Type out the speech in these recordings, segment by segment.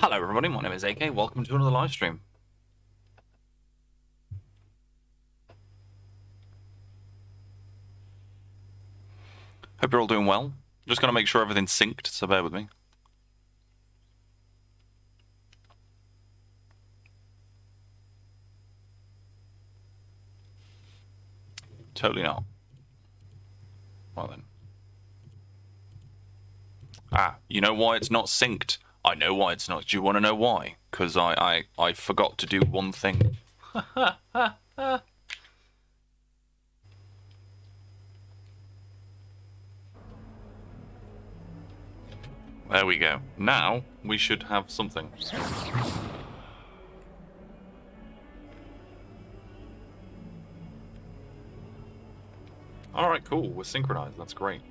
Hello everybody, my name is AK, welcome to another live stream. Hope you're all doing well. Just going to make sure everything's synced, so bear with me. Totally not. Well then. Ah, you know why it's not synced? I know why it's not. Do you want to know why? Because I forgot to do one thing. There we go. Now we should have something. Alright, cool. We're synchronized. That's great.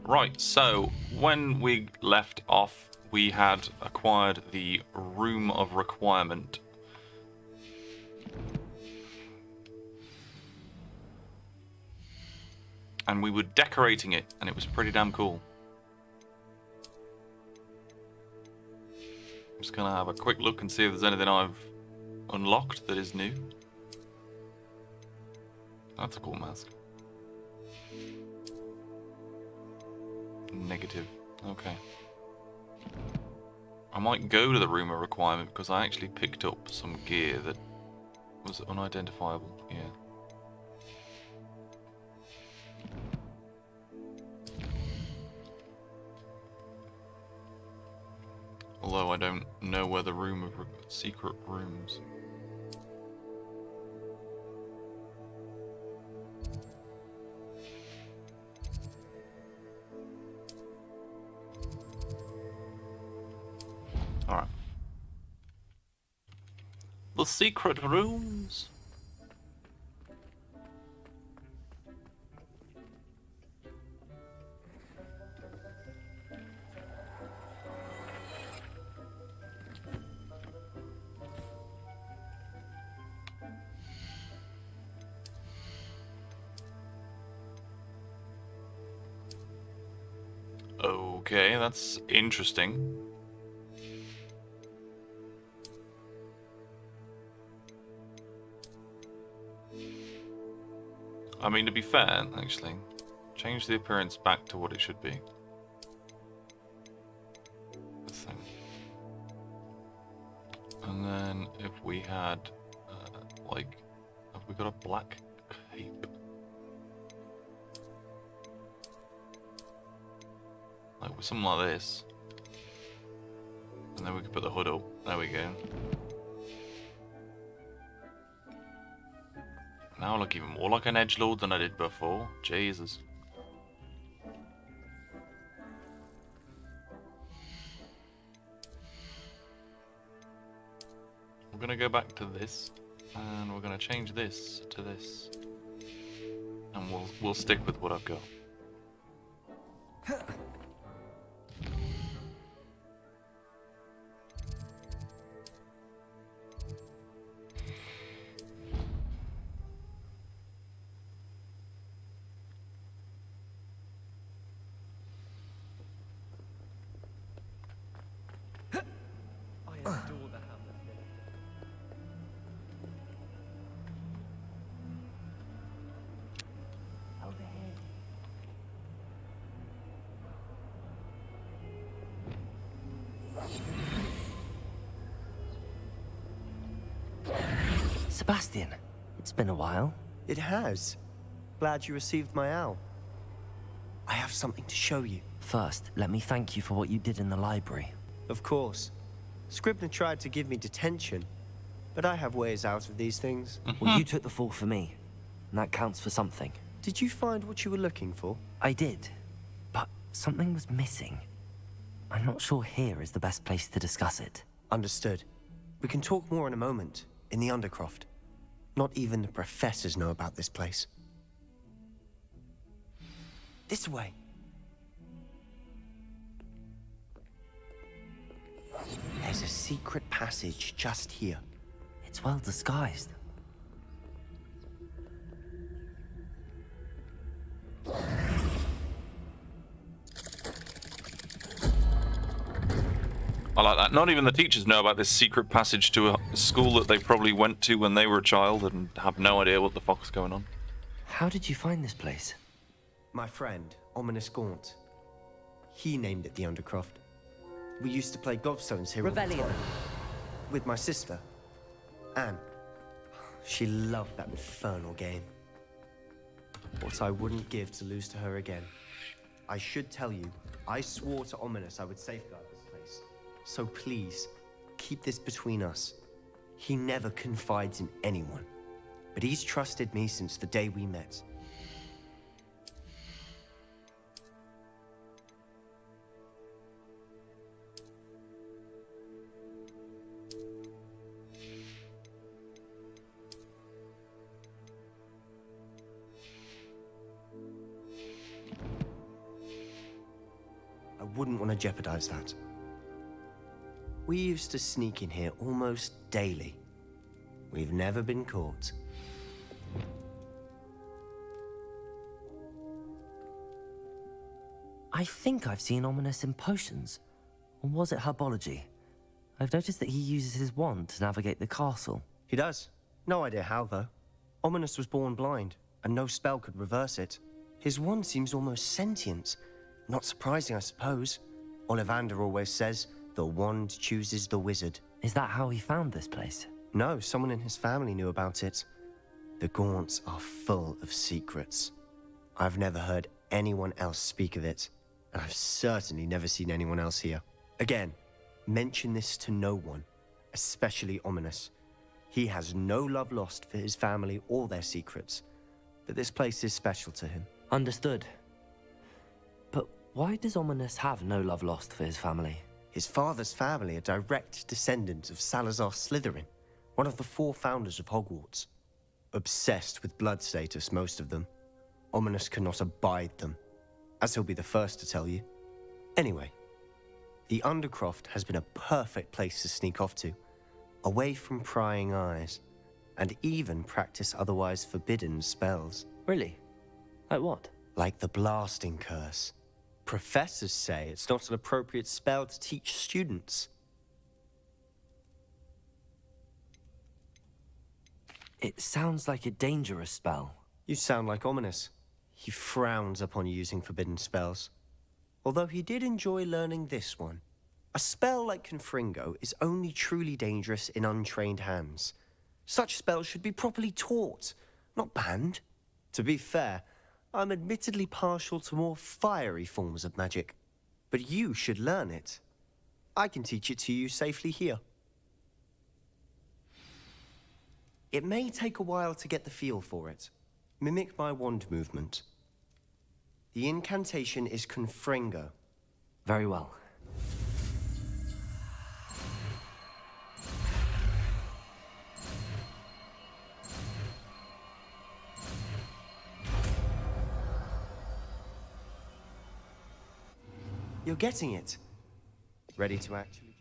Right, so when we left off, we had acquired the Room of Requirement. And we were decorating it, and it was pretty damn cool. I'm just gonna have a quick look and see if there's anything I've unlocked that is new. That's a cool mask. Negative. Okay. I might go to the Room of Requirement because I actually picked up some gear that was unidentifiable. Yeah. Although I don't know where the room of secret rooms. Alright. The secret rooms. Okay, that's interesting. I mean, to be fair, actually, change the appearance back to what it should be. This thing. And then if we had, like, have we got a black cape? Like with something like this. And then we could put the hood up. There we go. Now I look even more like an edgelord than I did before. Jesus. We're gonna go back to this, and we're gonna change this to this, and we'll stick with what I've got. Sebastian, it's been a while. It has. Glad you received my owl. I have something to show you. First, let me thank you for what you did in the library. Of course. Scribner tried to give me detention, but I have ways out of these things. Well, you took the fall for me, and that counts for something. Did you find what you were looking for? I did, but something was missing. I'm not sure here is the best place to discuss it. Understood. We can talk more in a moment, in the Undercroft. Not even the professors know about this place. This way. There's a secret passage just here. It's well disguised. I like that. Not even the teachers know about this secret passage to a school that they probably went to when they were a child and have no idea what the fuck's going on. How did you find this place? My friend, Ominous Gaunt. He named it the Undercroft. We used to play gobstones here all the Revelio. time. With my sister, Anne. She loved that infernal game. What I wouldn't give to lose to her again. I should tell you, I swore to Ominous I would safeguard this place. So please, keep this between us. He never confides in anyone. But he's trusted me since the day we met. I wouldn't want to jeopardize that. We used to sneak in here almost daily. We've never been caught. I think I've seen Ominous in potions. Or was it herbology? I've noticed that he uses his wand to navigate the castle. He does. No idea how, though. Ominous was born blind, and no spell could reverse it. His wand seems almost sentient. Not surprising, I suppose. Ollivander always says, the wand chooses the wizard. Is that how he found this place? No, someone in his family knew about it. The Gaunts are full of secrets. I've never heard anyone else speak of it, and I've certainly never seen anyone else here. Again, mention this to no one, especially Ominous. He has no love lost for his family or their secrets, but this place is special to him. Understood. But why does Ominous have no love lost for his family? His father's family are direct descendants of Salazar Slytherin, one of the 4 founders of Hogwarts. Obsessed with blood status, most of them. Ominous cannot abide them, as he'll be the first to tell you. Anyway, the Undercroft has been a perfect place to sneak off to, away from prying eyes, and even practice otherwise forbidden spells. Really? Like what? Like the blasting curse. Professors say it's not an appropriate spell to teach students. It sounds like a dangerous spell. You sound like Ominous. He frowns upon using forbidden spells. Although he did enjoy learning this one. A spell like Confringo is only truly dangerous in untrained hands. Such spells should be properly taught, not banned. To be fair, I'm admittedly partial to more fiery forms of magic. But you should learn it. I can teach it to you safely here. It may take a while to get the feel for it. Mimic my wand movement. The incantation is Confringo. Very well. You're getting it. Ready to actually...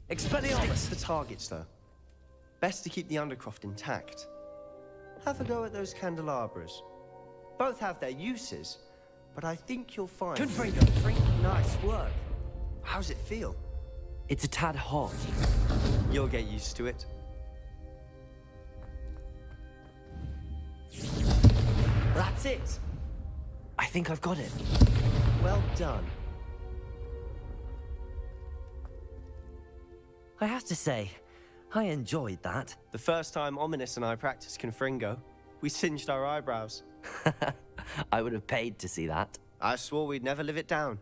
Expelliarmus! The targets, though. Best to keep the Undercroft intact. Have a go at those candelabras. Both have their uses, but I think you'll find... Confringo! Nice work. How's it feel? It's a tad hot. You'll get used to it. That's it. I think I've got it. Well done. I have to say, I enjoyed that. The first time Ominous and I practiced Confringo, we singed our eyebrows. I would have paid to see that. I swore we'd never live it down.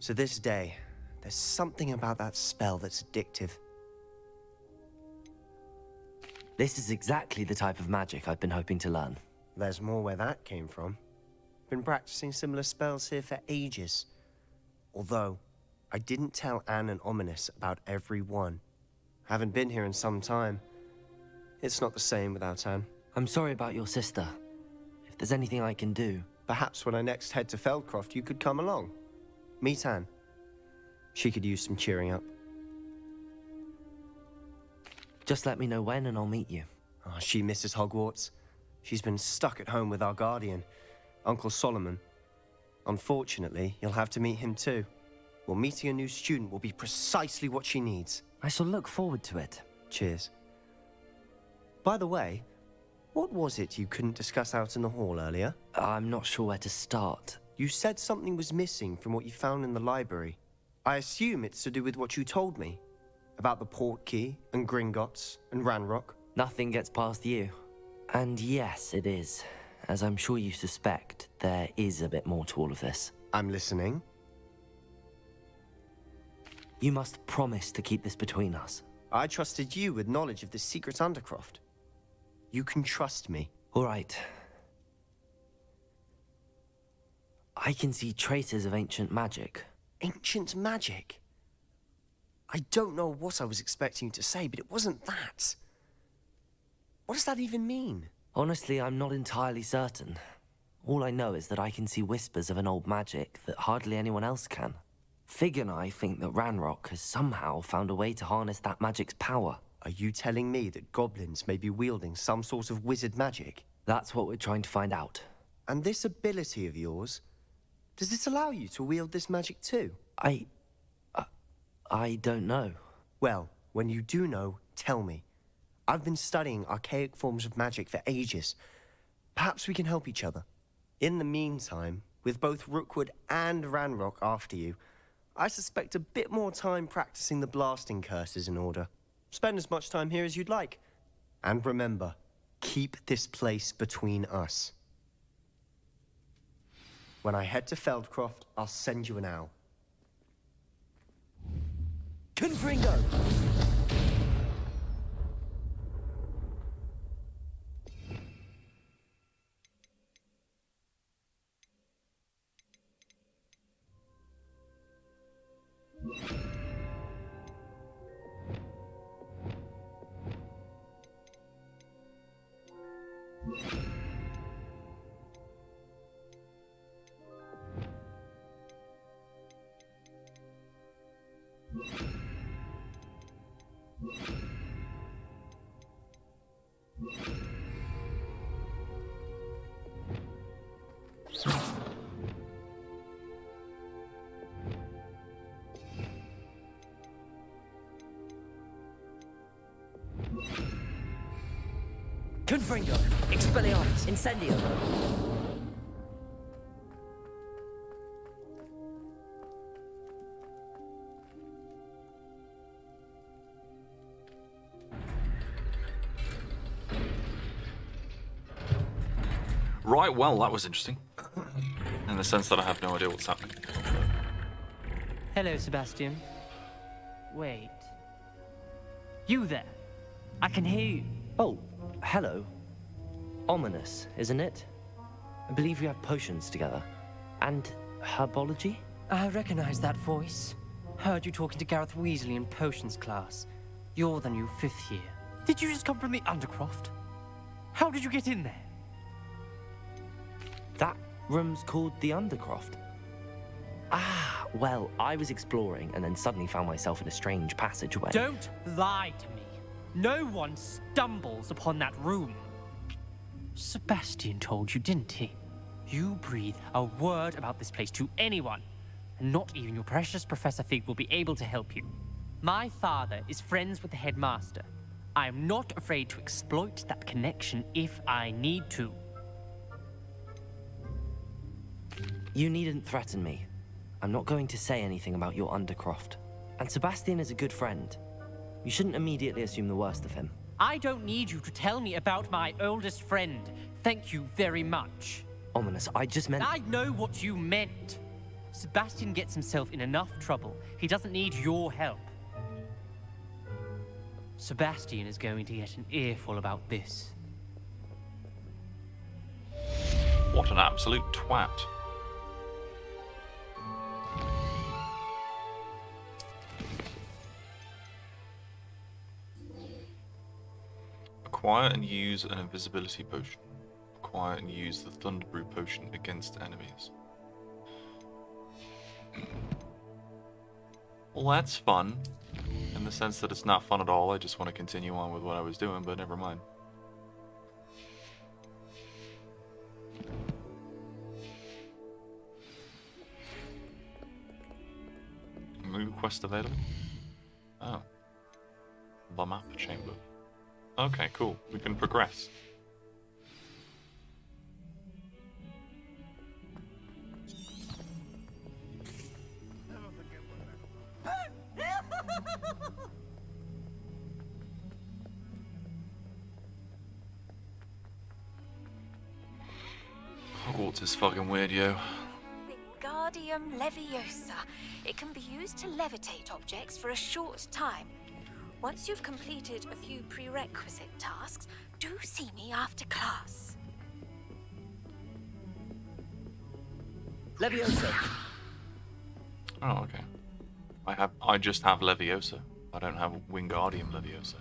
To this day, there's something about that spell that's addictive. This is exactly the type of magic I've been hoping to learn. There's more where that came from. Been practicing similar spells here for ages. Although, I didn't tell Anne and Ominous about every one. Haven't been here in some time. It's not the same without Anne. I'm sorry about your sister. If there's anything I can do... Perhaps when I next head to Feldcroft, you could come along. Meet Anne. She could use some cheering up. Just let me know when and I'll meet you. Oh, she misses Hogwarts. She's been stuck at home with our guardian, Uncle Solomon. Unfortunately, you'll have to meet him too. Well, meeting a new student will be precisely what she needs. I shall look forward to it. Cheers. By the way, what was it you couldn't discuss out in the hall earlier? I'm not sure where to start. You said something was missing from what you found in the library. I assume it's to do with what you told me. About the Portkey, and Gringotts, and Ranrock. Nothing gets past you. And yes, it is. As I'm sure you suspect, there is a bit more to all of this. I'm listening. You must promise to keep this between us. I trusted you with knowledge of this secret undercroft. You can trust me. All right. I can see traces of ancient magic. Ancient magic? I don't know what I was expecting you to say, but it wasn't that. What does that even mean? Honestly, I'm not entirely certain. All I know is that I can see whispers of an old magic that hardly anyone else can. Fig and I think that Ranrock has somehow found a way to harness that magic's power. Are you telling me that goblins may be wielding some sort of wizard magic? That's what we're trying to find out. And this ability of yours, does it allow you to wield this magic too? I don't know. Well, when you do know, tell me. I've been studying archaic forms of magic for ages. Perhaps we can help each other. In the meantime, with both Rookwood and Ranrock after you, I suspect a bit more time practicing the blasting curse is in order. Spend as much time here as you'd like. And remember, keep this place between us. When I head to Feldcroft, I'll send you an owl. Confringo! Confringo! Expelliarmus! Incendio! Right, well, that was interesting. In the sense that I have no idea what's happening. Hello, Sebastian. Wait. You there? I can hear you. Oh, hello. Ominous, isn't it? I believe we have potions together. And herbology? I recognize that voice. Heard you talking to Gareth Weasley in potions class. You're the new 5th year. Did you just come from the Undercroft? How did you get in there? That room's called the Undercroft. Ah, well, I was exploring and then suddenly found myself in a strange passageway. Don't lie to me. No one stumbles upon that room. Sebastian told you, didn't he? You breathe a word about this place to anyone, and not even your precious Professor Fig will be able to help you. My father is friends with the headmaster. I am not afraid to exploit that connection if I need to. You needn't threaten me. I'm not going to say anything about your Undercroft. And Sebastian is a good friend. You shouldn't immediately assume the worst of him. I don't need you to tell me about my oldest friend. Thank you very much. Ominous, I just meant... I know what you meant. Sebastian gets himself in enough trouble. He doesn't need your help. Sebastian is going to get an earful about this. What an absolute twat. Acquire and use an invisibility potion. Acquire and use the Thunderbrew potion against enemies. Well, that's fun. In the sense that it's not fun at all. I just want to continue on with what I was doing, but never mind. New quest available? Oh. The map chamber. Okay, cool. We can progress. Hogwarts is fucking weird, yo. Wingardium Leviosa. It can be used to levitate objects for a short time. Once you've completed a few prerequisite tasks, do see me after class. Leviosa! Oh, okay. I just have Leviosa. I don't have Wingardium Leviosa.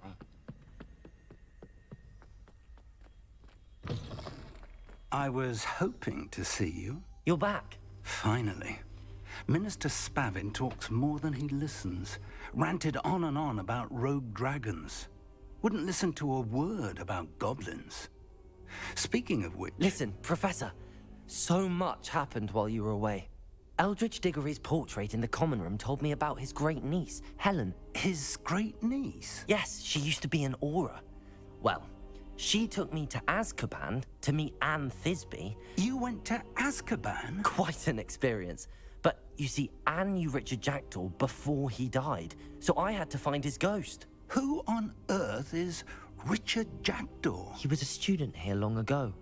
Right. I was hoping to see you. You're back. Finally. Minister Spavin talks more than he listens. Ranted on and on about rogue dragons. Wouldn't listen to a word about goblins. Speaking of which... Listen, Professor. So much happened while you were away. Eldridge Diggory's portrait in the common room told me about his great niece, Helen. His great niece? Yes, she used to be an Auror. Well, she took me to Azkaban to meet Anne Thisbe. You went to Azkaban? Quite an experience. But you see, Anne knew Richard Jackdaw before he died, so I had to find his ghost. Who on earth is Richard Jackdaw? He was a student here long ago.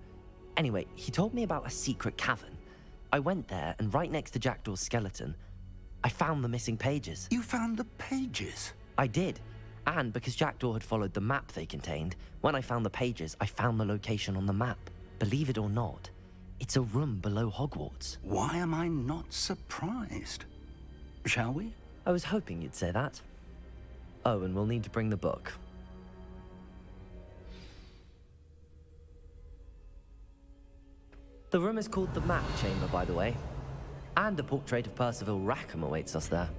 Anyway, he told me about a secret cavern. I went there, and right next to Jackdaw's skeleton, I found the missing pages. You found the pages? I did. And because Jackdaw had followed the map they contained, when I found the pages, I found the location on the map. Believe it or not, it's a room below Hogwarts. Why am I not surprised? Shall we? I was hoping you'd say that. Oh, and we'll need to bring the book. The room is called the Map Chamber, by the way. And a portrait of Percival Rackham awaits us there.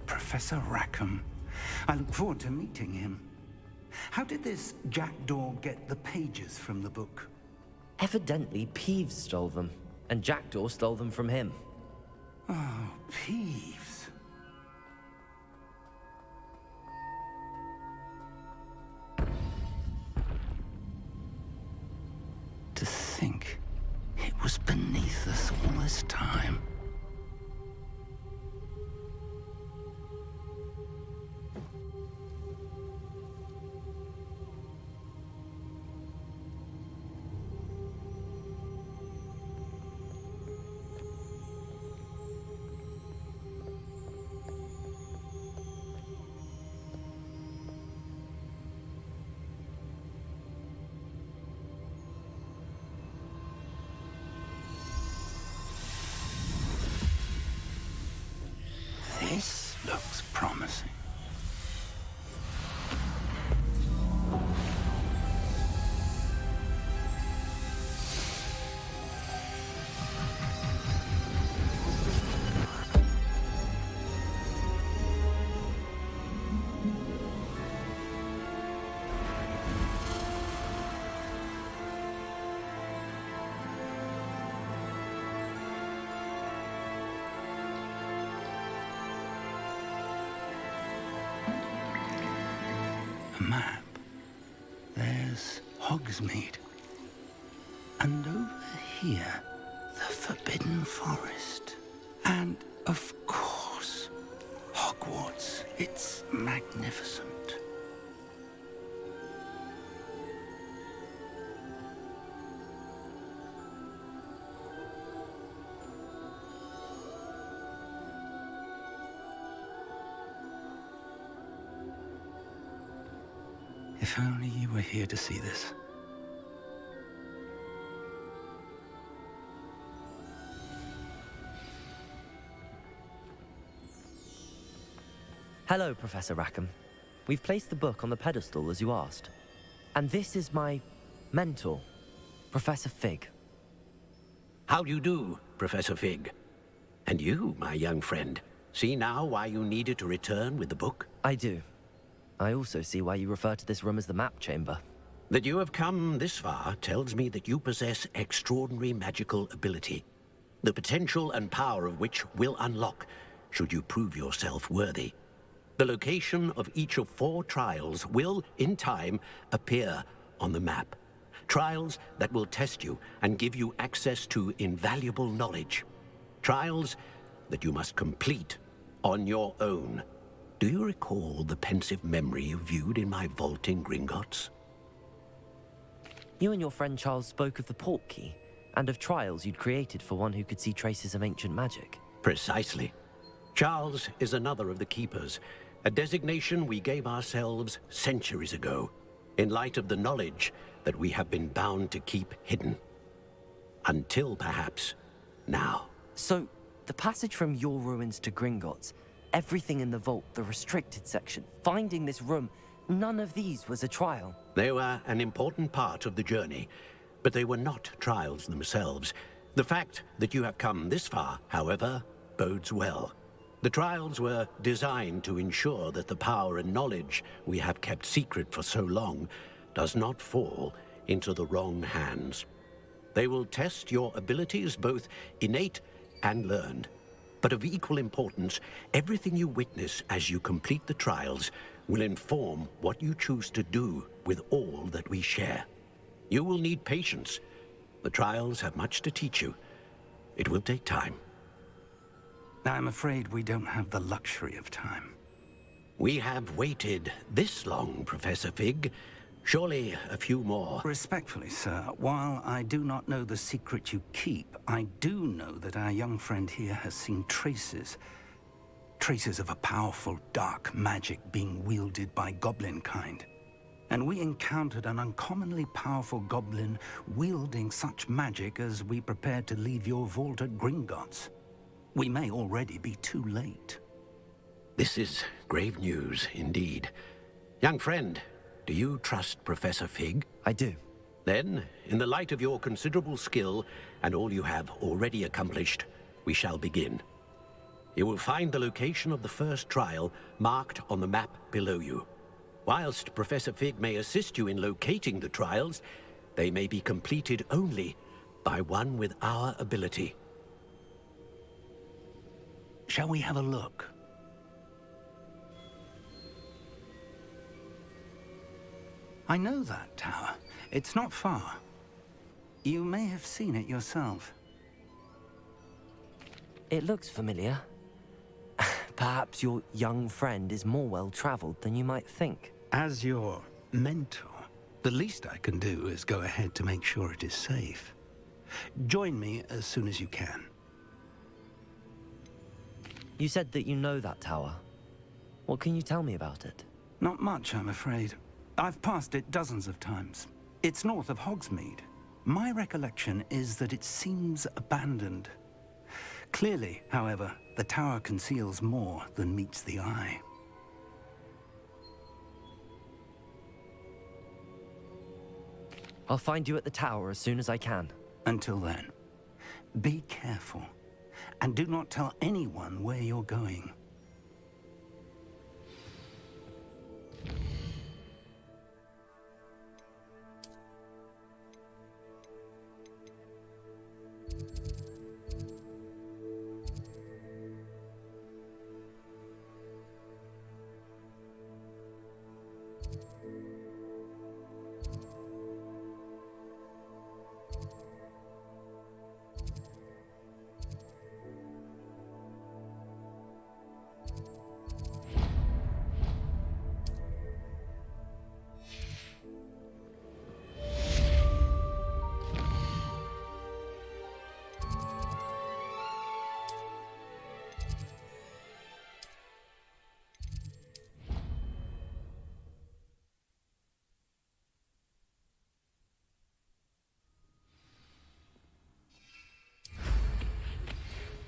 Professor Rackham. I look forward to meeting him. How did this Jackdaw get the pages from the book? Evidently, Peeves stole them, and Jackdaw stole them from him. Oh, Peeves. To think it was beneath us all this time. This looks promising. A map. There's Hogsmeade. And over here, the Forbidden Forest. And, of course, Hogwarts. It's magnificent. If only you were here to see this. Hello, Professor Rackham. We've placed the book on the pedestal as you asked. And this is my mentor, Professor Fig. How do you do, Professor Fig? And you, my young friend. See now why you needed to return with the book? I do. I also see why you refer to this room as the map chamber. That you have come this far tells me that you possess extraordinary magical ability, the potential and power of which will unlock should you prove yourself worthy. The location of each of 4 trials will, in time, appear on the map. Trials that will test you and give you access to invaluable knowledge. Trials that you must complete on your own. Do you recall the pensive memory you viewed in my vault in Gringotts? You and your friend Charles spoke of the port key, and of trials you'd created for one who could see traces of ancient magic. Precisely. Charles is another of the Keepers, a designation we gave ourselves centuries ago, in light of the knowledge that we have been bound to keep hidden. Until, perhaps, now. So, the passage from your ruins to Gringotts, everything in the vault, the restricted section, finding this room, none of these was a trial. They were an important part of the journey, but they were not trials themselves. The fact that you have come this far, however, bodes well. The trials were designed to ensure that the power and knowledge we have kept secret for so long does not fall into the wrong hands. They will test your abilities, both innate and learned. But of equal importance, everything you witness as you complete the trials will inform what you choose to do with all that we share. You will need patience. The trials have much to teach you. It will take time. I'm afraid we don't have the luxury of time. We have waited this long, Professor Fig. Surely a few more. Respectfully, sir, while I do not know the secret you keep, I do know that our young friend here has seen traces of a powerful dark magic being wielded by goblin kind. And we encountered an uncommonly powerful goblin wielding such magic as we prepared to leave your vault at Gringotts. We may already be too late. This is grave news indeed. Young friend, do you trust Professor Fig? I do. Then, in the light of your considerable skill and all you have already accomplished, we shall begin. You will find the location of the first trial marked on the map below you. Whilst Professor Fig may assist you in locating the trials, they may be completed only by one with our ability. Shall we have a look? I know that tower. It's not far. You may have seen it yourself. It looks familiar. Perhaps your young friend is more well-traveled than you might think. As your mentor, the least I can do is go ahead to make sure it is safe. Join me as soon as you can. You said that you know that tower. What can you tell me about it? Not much, I'm afraid. I've passed it dozens of times. It's north of Hogsmeade. My recollection is that it seems abandoned. Clearly, however, the tower conceals more than meets the eye. I'll find you at the tower as soon as I can. Until then, be careful, and do not tell anyone where you're going.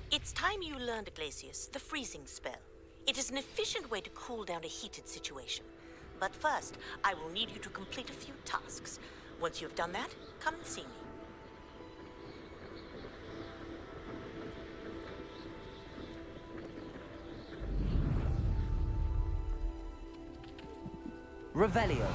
It's time you learned, Glacius, the freezing spell. It is an efficient way to cool down a heated situation. But first, I will need you to complete a few tasks. Once you've done that, come and see me. Revelio.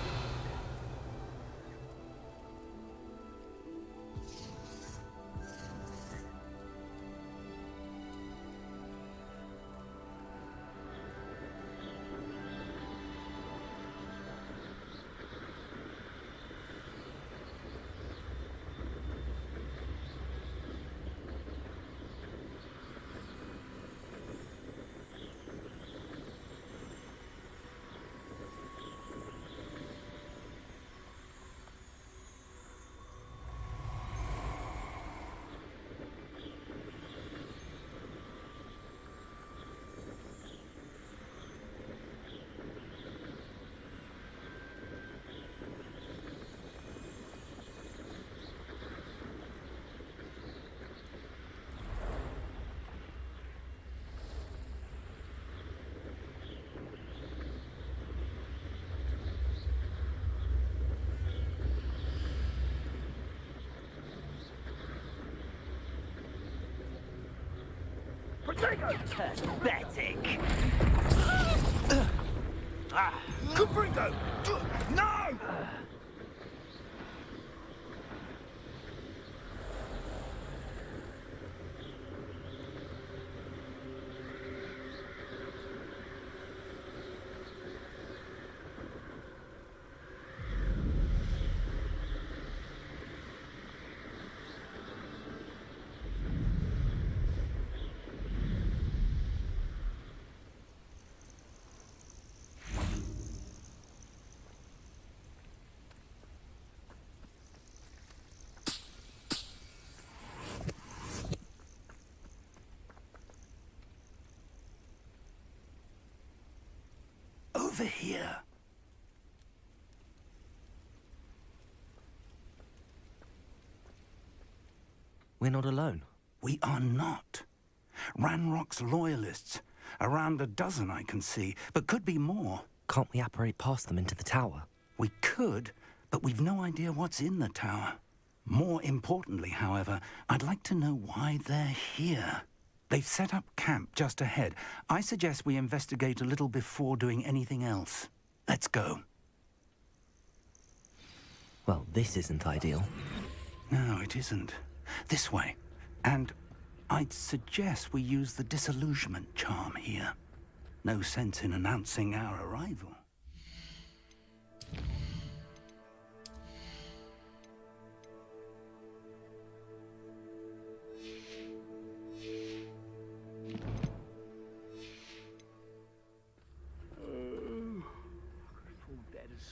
Pathetic. Confringo! No! Over here. We're not alone. We are not. Ranrock's loyalists. Around a dozen I can see, but could be more. Can't we apparate past them into the tower? We could, but we've no idea what's in the tower. More importantly, however, I'd like to know why they're here. They've set up camp just ahead. I suggest we investigate a little before doing anything else. Let's go. Well, this isn't ideal. No, it isn't. This way. And I'd suggest we use the disillusionment charm here. No sense in announcing our arrival.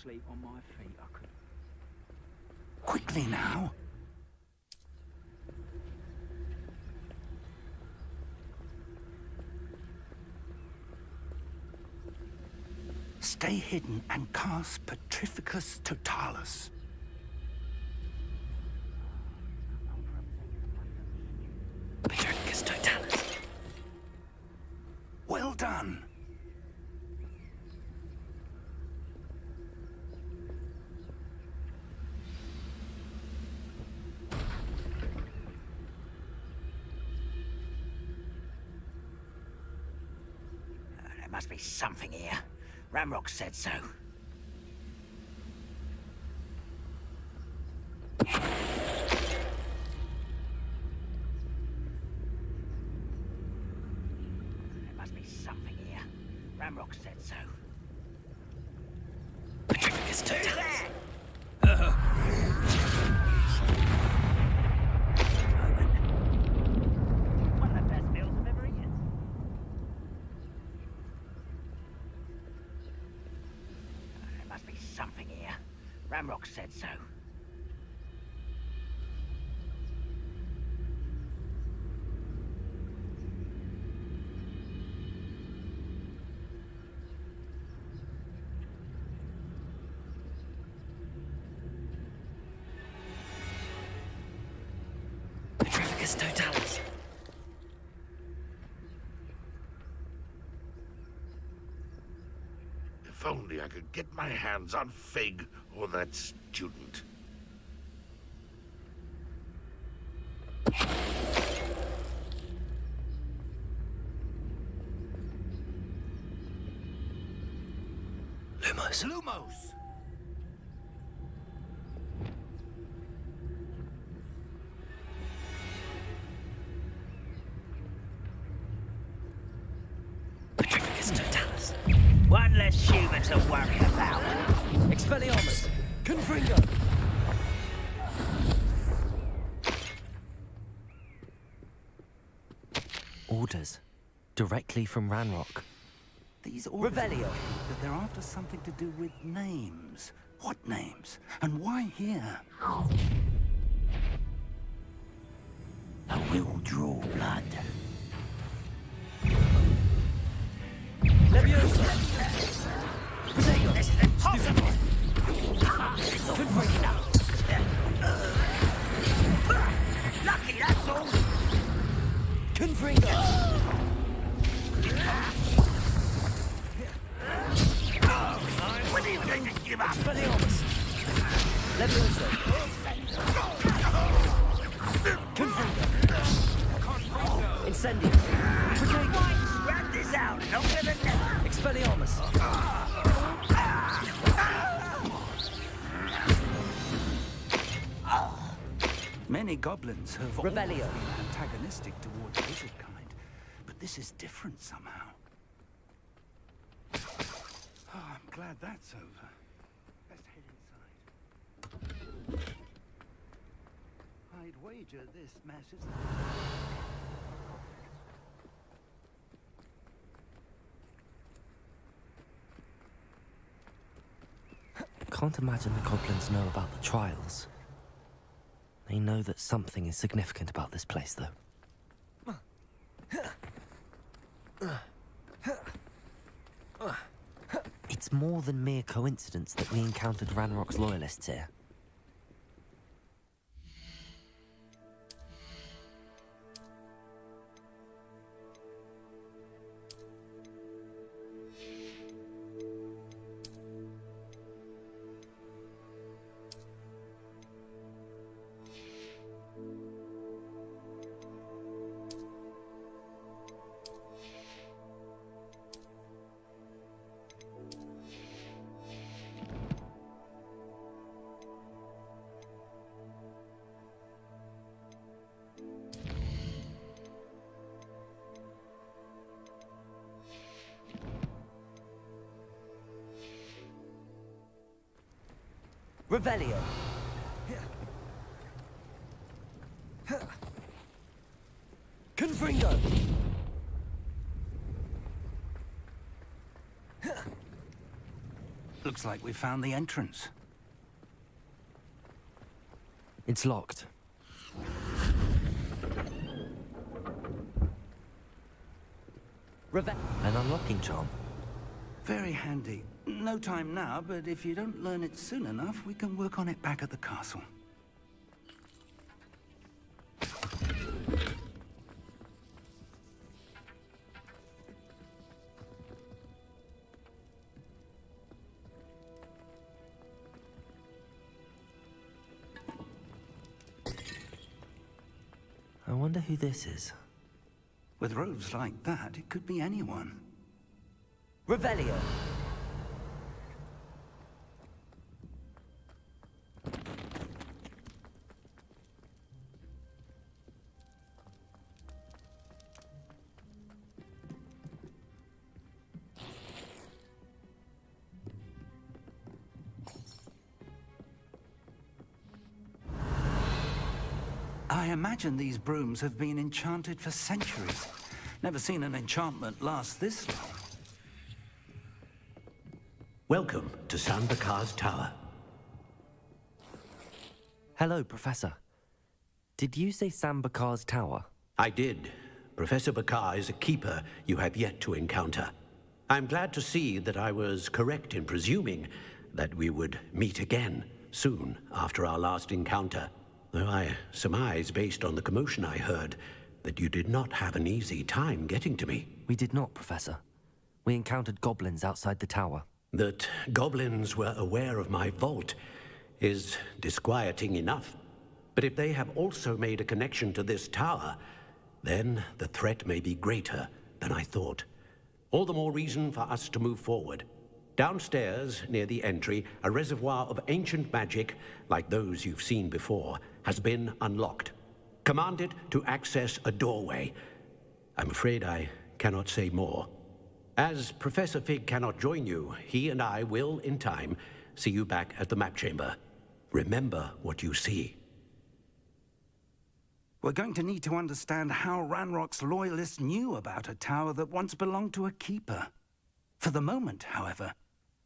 Sleep on my feet, I could. Quickly now. Stay hidden and cast Petrificus Totalis. Petrificus Totalis. Well done. There must be something here. Ramrock said so. There must be something here. Ramrock said so. Petrificus Totalis. One of the best meals I've ever eaten. There must be something here. Ramrock said so. Petrificus Totalis. If only I could get my hands on Fig or that student. Lumos. Lumos! One less human to worry about. Expelliarmus! Confringo! Orders. Directly from Ranrock. These orders Revelio. that they're after something to do with names. What names? And why here? I will draw blood. Leviosa! Protego, this is impossible! Lucky, that's all! Confringo! When are you going to give up? Expelliarmus! Leviosa! Confringo! Incendio! Protego! Grab this out and open the net! Expelliarmus! Many goblins have always Revelio. been antagonistic towards lizard kind, but this is different somehow. Oh, I'm glad that's over. Let's head inside. I'd wager this mess is... Can't imagine the goblins know about the trials. They know that something is significant about this place, though. It's more than mere coincidence that we encountered Ranrock's loyalists here. Revelio. Confringo. Looks like we found the entrance. It's locked. An unlocking charm. Very handy. No time now, but if you don't learn it soon enough, we can work on it back at the castle. I wonder who this is. With robes like that, it could be anyone. Revelio. I imagine these brooms have been enchanted for centuries. Never seen an enchantment last this long. Welcome to Sambakar's Tower. Hello, Professor. Did you say Sambakar's Tower? I did. Professor Bakar is a keeper you have yet to encounter. I'm glad to see that I was correct in presuming that we would meet again soon after our last encounter. Though I surmise, based on the commotion I heard, that you did not have an easy time getting to me. We did not, Professor. We encountered goblins outside the tower. That goblins were aware of my vault is disquieting enough. But if they have also made a connection to this tower, then the threat may be greater than I thought. All the more reason for us to move forward. Downstairs, near the entry, a reservoir of ancient magic, like those you've seen before, has been unlocked. Command it to access a doorway. I'm afraid I cannot say more. As Professor Fig cannot join you, he and I will, in time, see you back at the map chamber. Remember what you see. We're going to need to understand how Ranrock's loyalists knew about a tower that once belonged to a keeper. For the moment, however,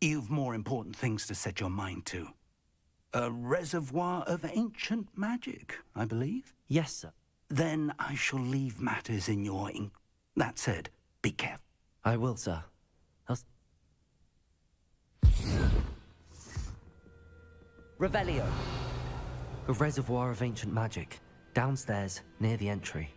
you've more important things to set your mind to. A reservoir of ancient magic, I believe? Yes, sir. Then I shall leave matters in your That said, be careful. I will, sir. Revelio. A reservoir of ancient magic. Downstairs, near the entry.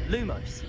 Lumos.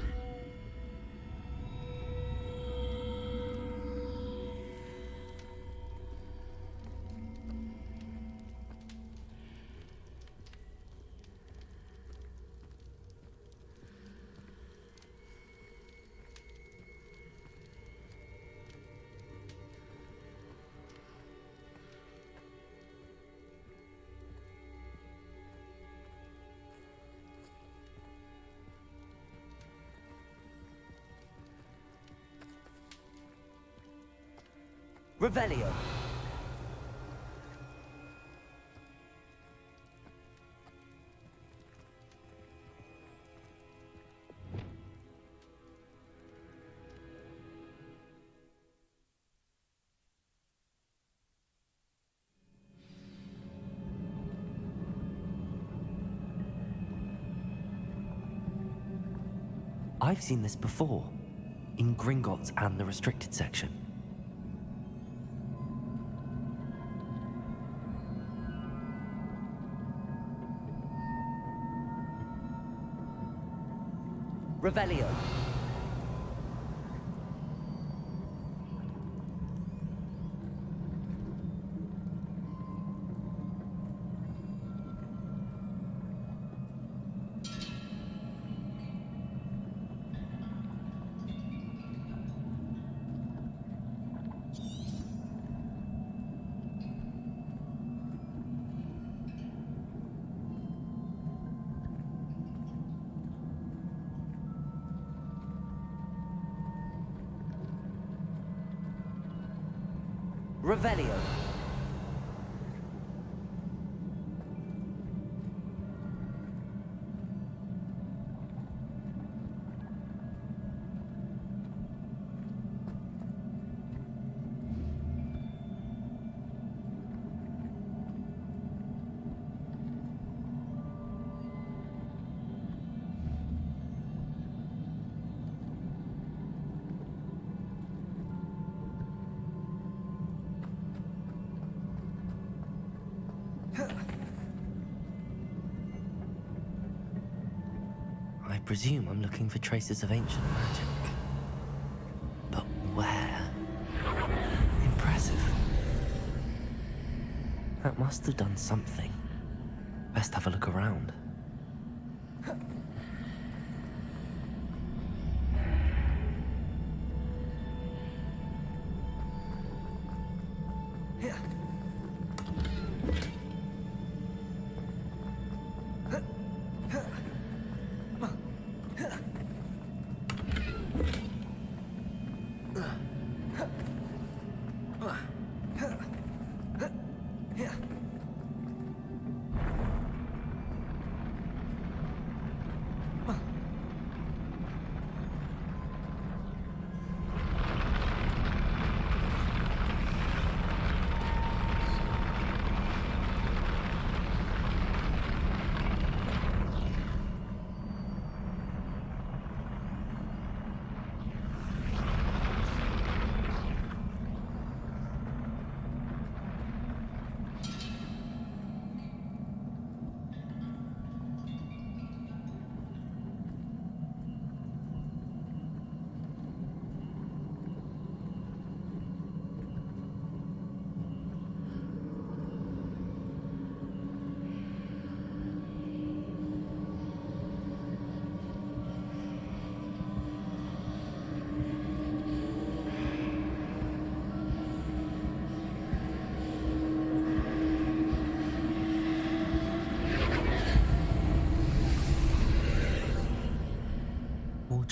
Revelio. I've seen this before, in Gringotts and the restricted section. Revelio. Revelio. I presume I'm looking for traces of ancient magic. But where? Impressive. That must have done something. Best have a look around.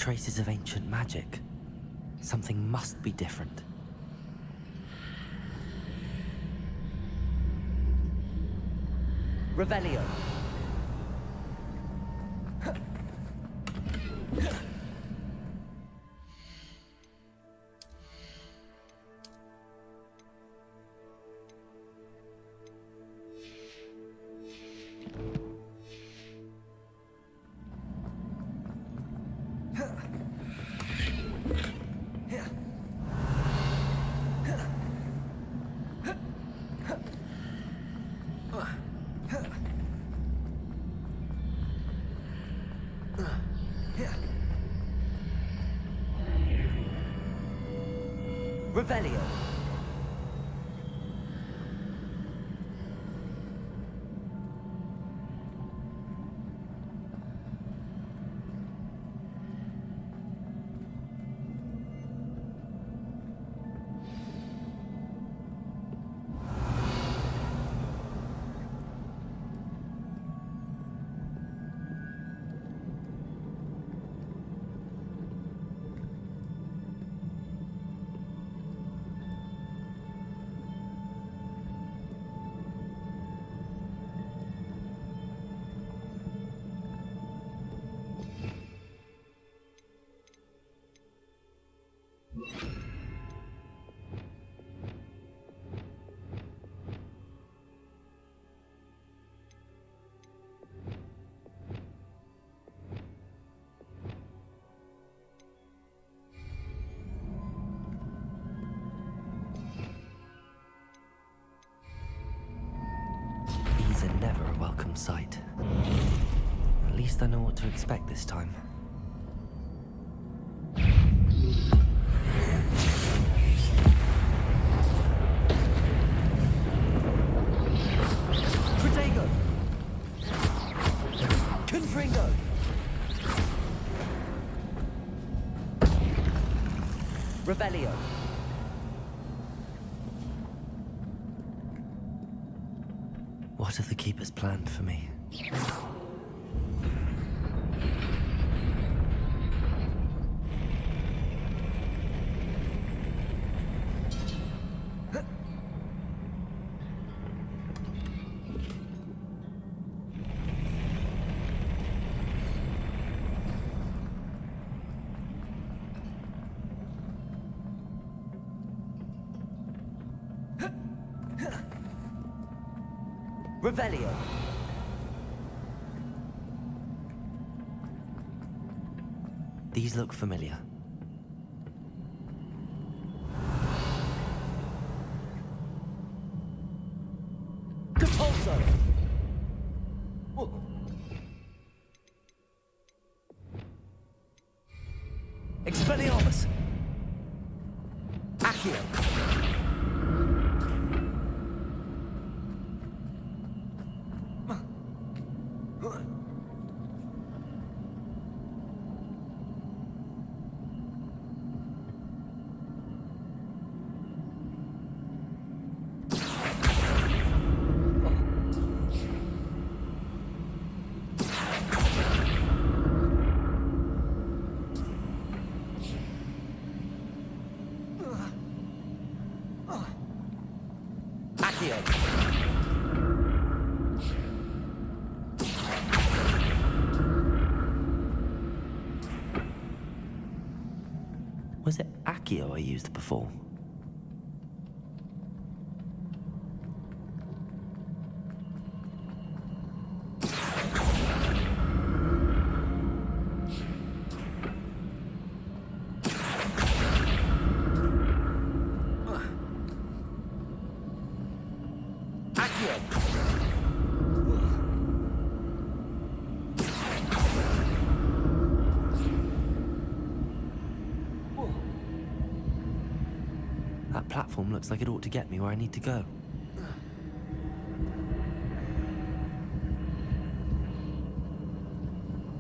traces of ancient magic. Something must be different. Revelio. Revelio. These are never a welcome sight. At least I know what to expect this time. Protego! Confringo! Revelio! What have the Keepers planned for me? Revelio. These look familiar. Compulso! Expelliarmus! Accio! Was it Accio I used before? That platform looks like it ought to get me where I need to go.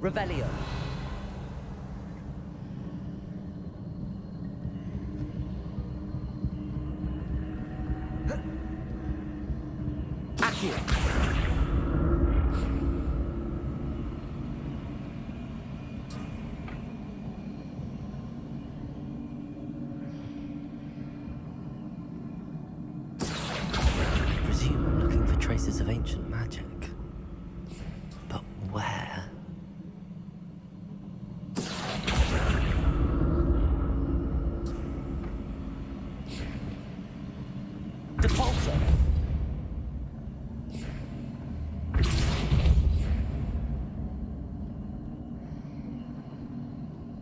Revelio. Accio. traces of ancient magic. But where? Depulsor!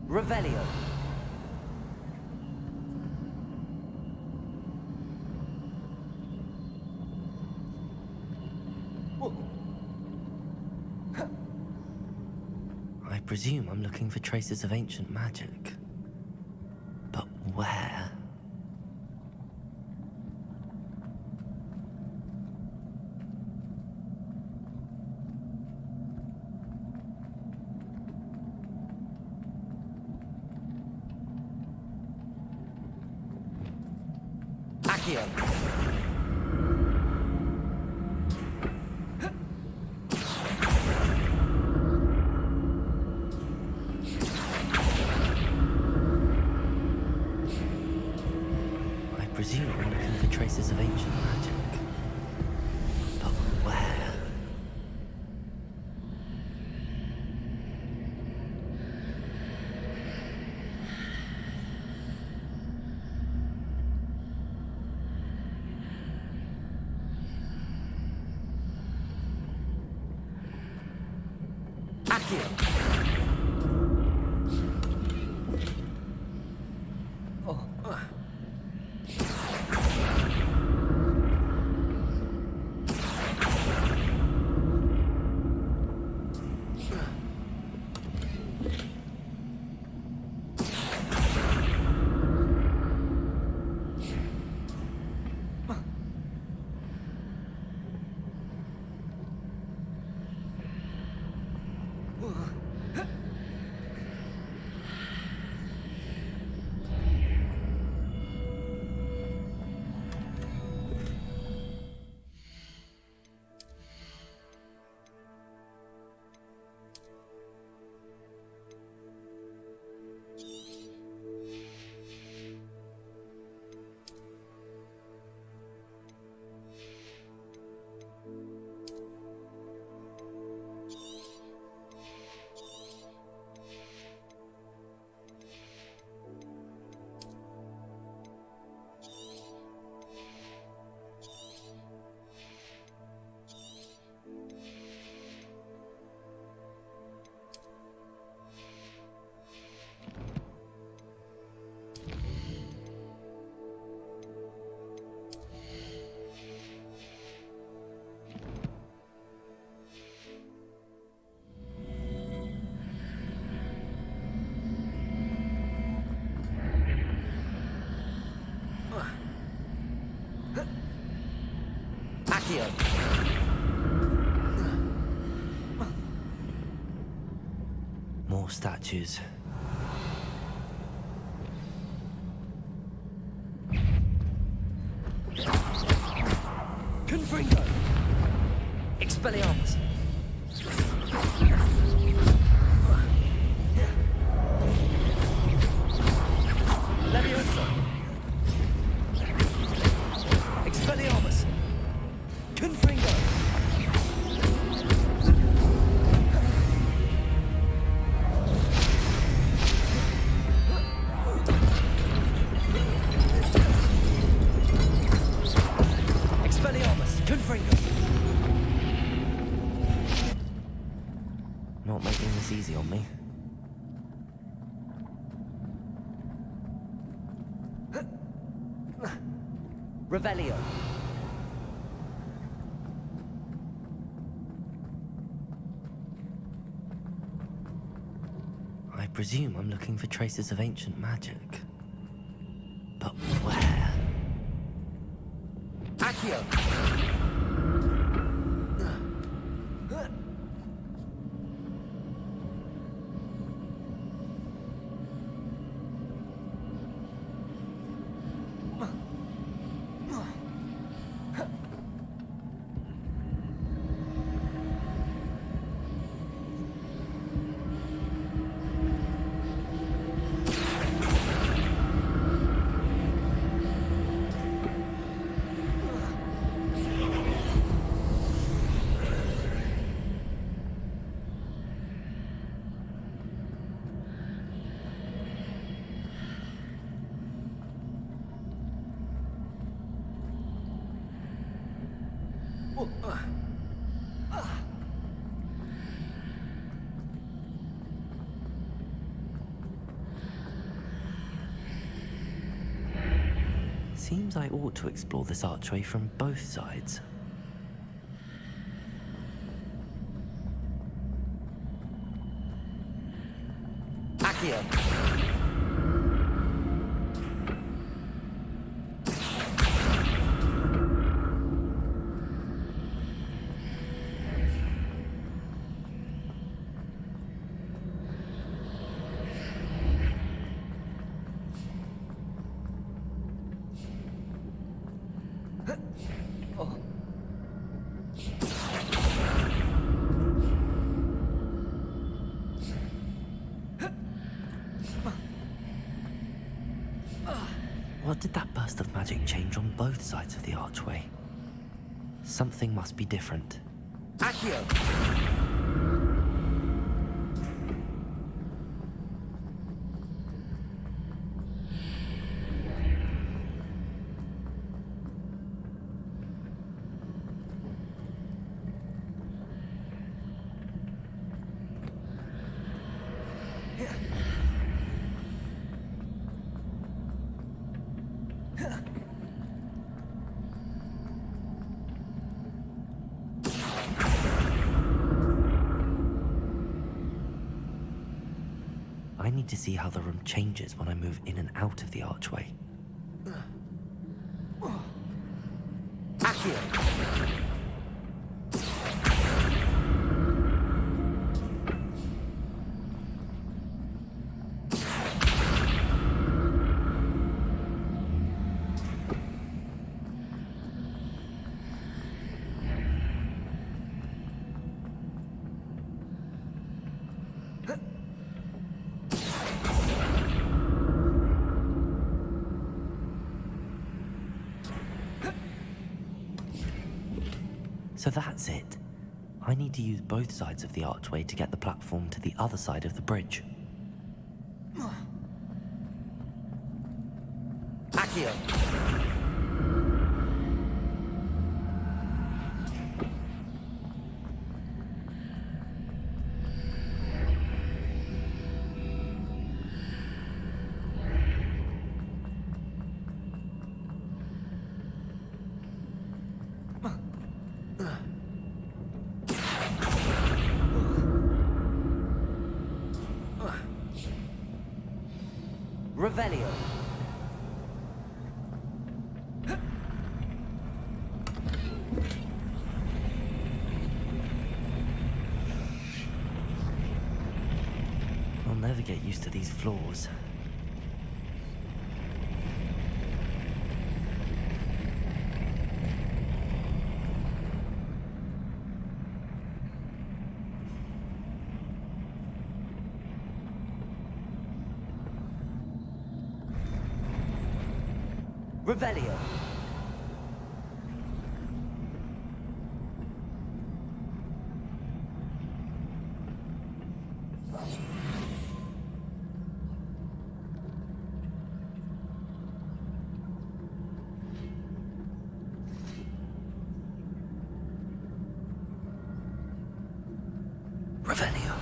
Revelio! I presume I'm looking for traces of ancient magic. But where? Accio! I presume we're looking for traces of ancient magic. But where? Accio! Accio! More statues. Confringo! Expelliarmus! Leviosa! Expelliarmus! Confringo! Expelliarmus! Confringo! Not making this easy on me. Revelio! I presume I'm looking for traces of ancient magic. But where? Accio! Seems I ought to explore this archway from both sides. Accio! What did that burst of magic change on both sides of the archway? Something must be different. Accio! I need to see how the room changes when I move in and out of the archway. Accio! So that's it. I need to use both sides of the archway to get the platform to the other side of the bridge. Accio! Revelio. I'll never get used to these floors. Revelio. Revelio.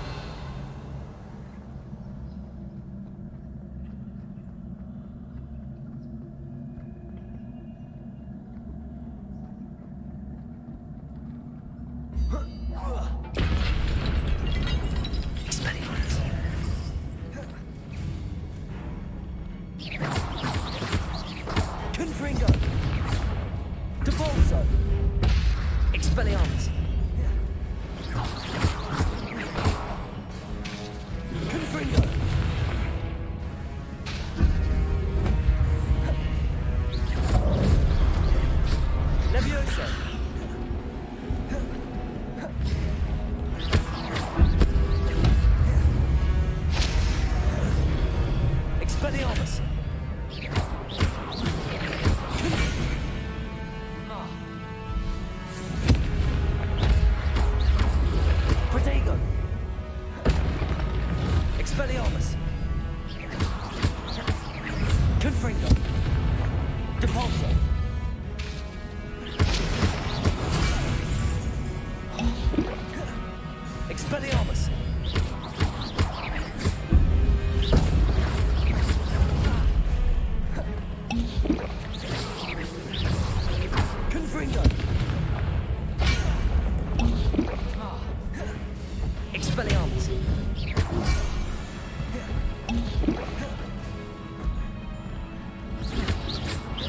Confringo! Expelliarmus!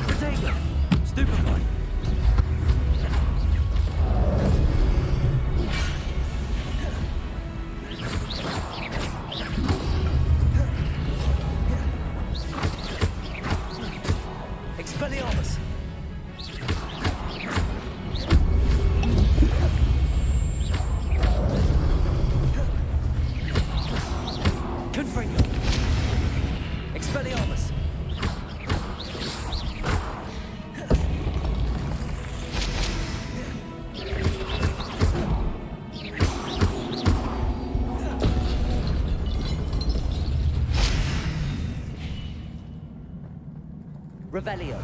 Protego! Stupefy! Expelliarmus! Confringo! Expelliarmus! Revelio.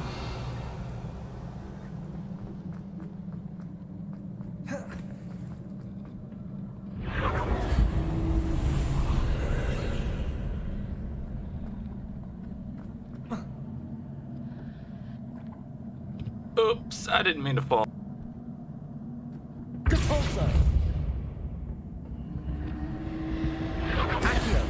Oops, I didn't mean to fall. Compulso. Accio.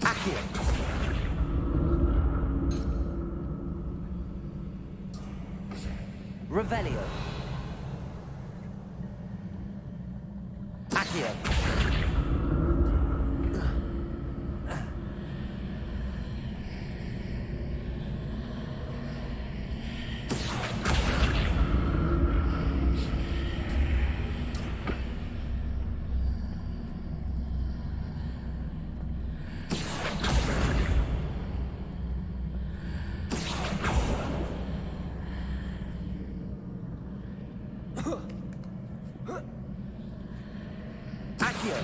Accio. Revelio. Accio. Accio.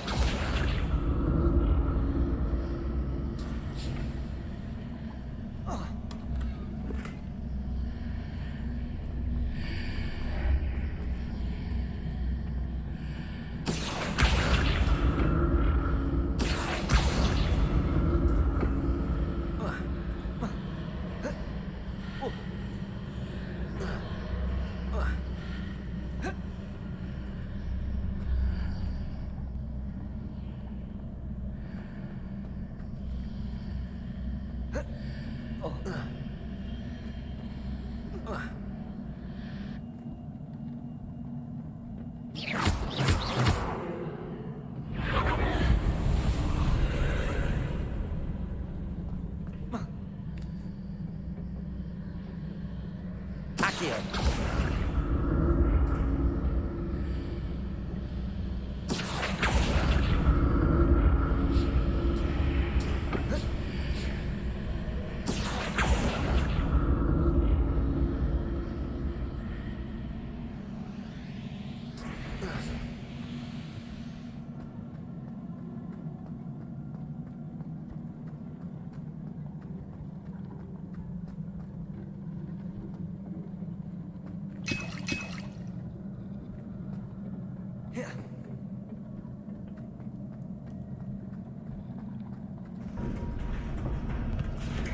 Accio.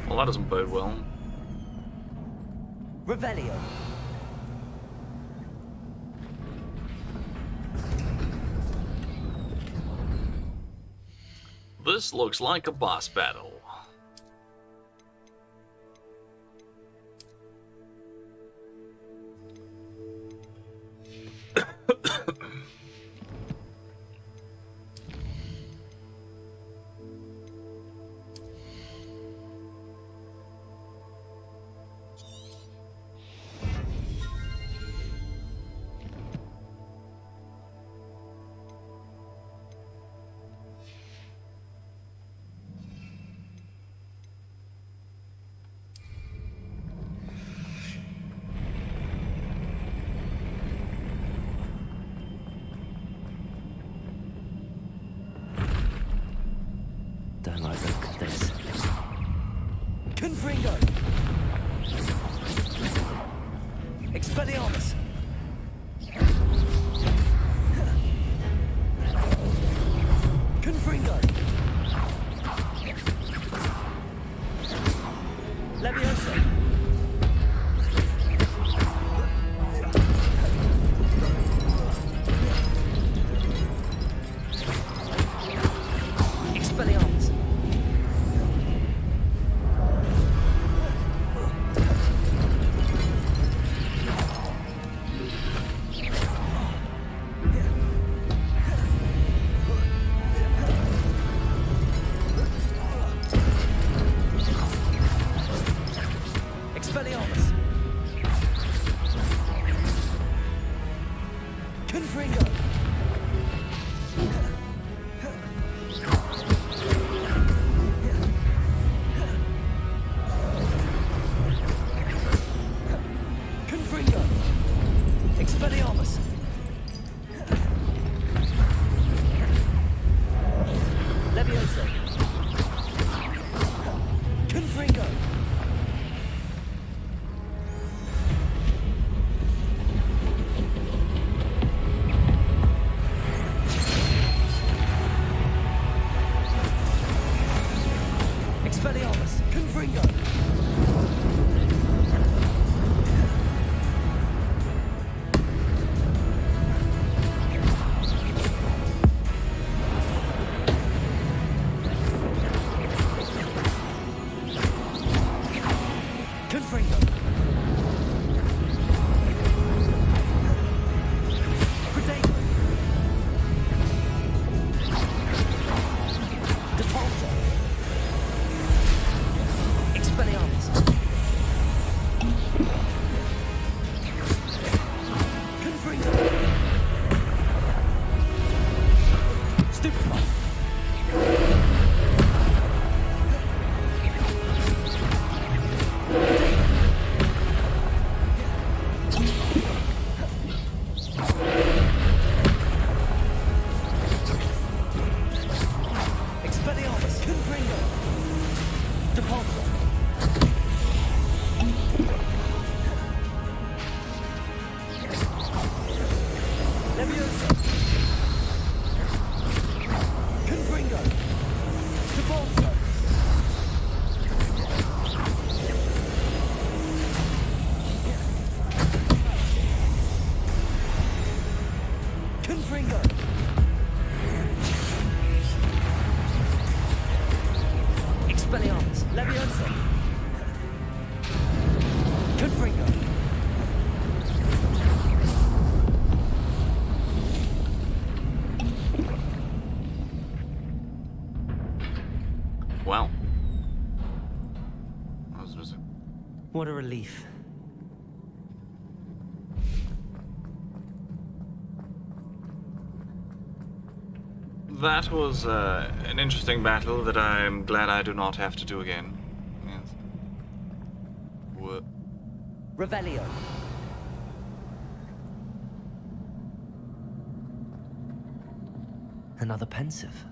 Well, that doesn't bode well. Revelio. This looks like a boss battle. Expelliarmus! Confringo! Leviosa! Expelliarmus! Expelliarmus! Confringo! Confringo! Expelliarmus! Leviosa! Confringo! Expelliarmus! Confringo! Confringo! Protego! Depulso! Expelliarmus! Confringo! Stupefy! Expelliarmus! Confringo! Depulso! Leviosa! Confringo! Depulso! Confringo! Expelliarmus! Leviosa! Confringo! Well. That was just What a relief. That was an interesting battle that I'm glad I do not have to do again. Yes. What? Revelio. Another pensive.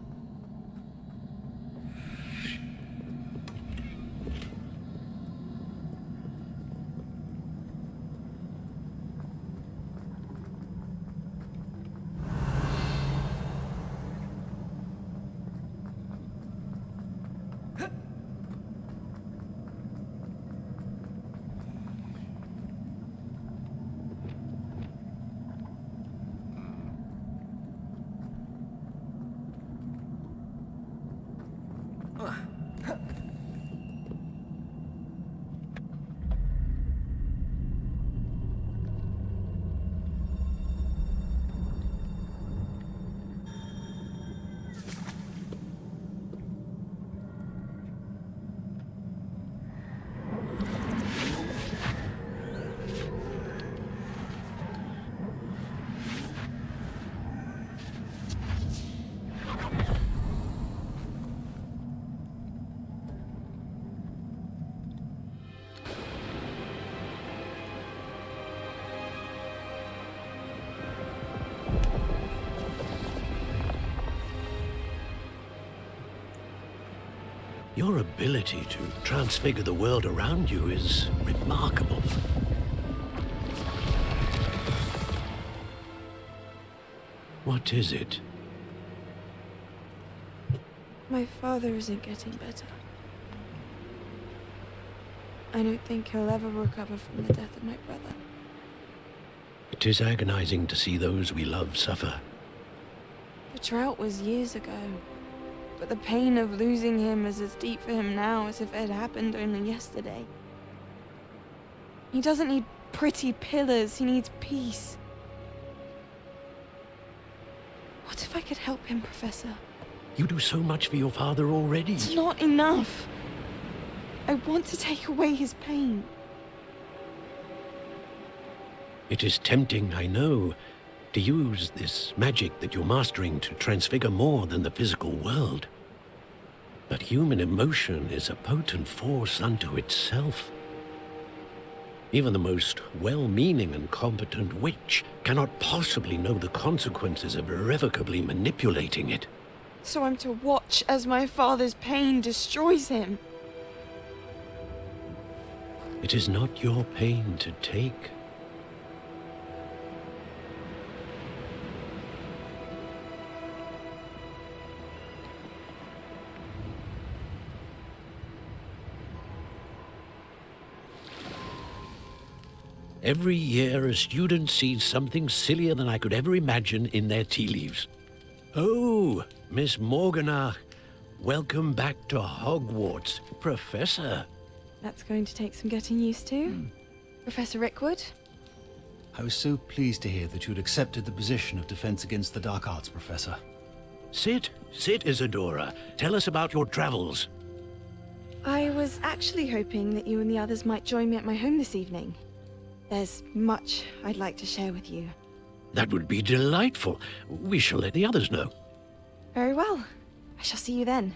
Your ability to transfigure the world around you is remarkable. What is it? My father isn't getting better. I don't think he'll ever recover from the death of my brother. It is agonizing to see those we love suffer. The drought was years ago, but the pain of losing him is as deep for him now as if it had happened only yesterday. He doesn't need pretty pillars, he needs peace. What if I could help him, Professor? You do so much for your father already. It's not enough. I want to take away his pain. It is tempting, I know, to use this magic that you're mastering to transfigure more than the physical world. But human emotion is a potent force unto itself. Even the most well-meaning and competent witch cannot possibly know the consequences of irrevocably manipulating it. So I'm to watch as my father's pain destroys him. It is not your pain to take. Every year, a student sees something sillier than I could ever imagine in their tea leaves. Oh, Miss Morganach, welcome back to Hogwarts, Professor. That's going to take some getting used to. Professor Rickwood? I was so pleased to hear that you'd accepted the position of Defense Against the Dark Arts, Professor. Sit, Isadora. Tell us about your travels. I was actually hoping that you and the others might join me at my home this evening. There's much I'd like to share with you. That would be delightful. We shall let the others know. Very well. I shall see you then.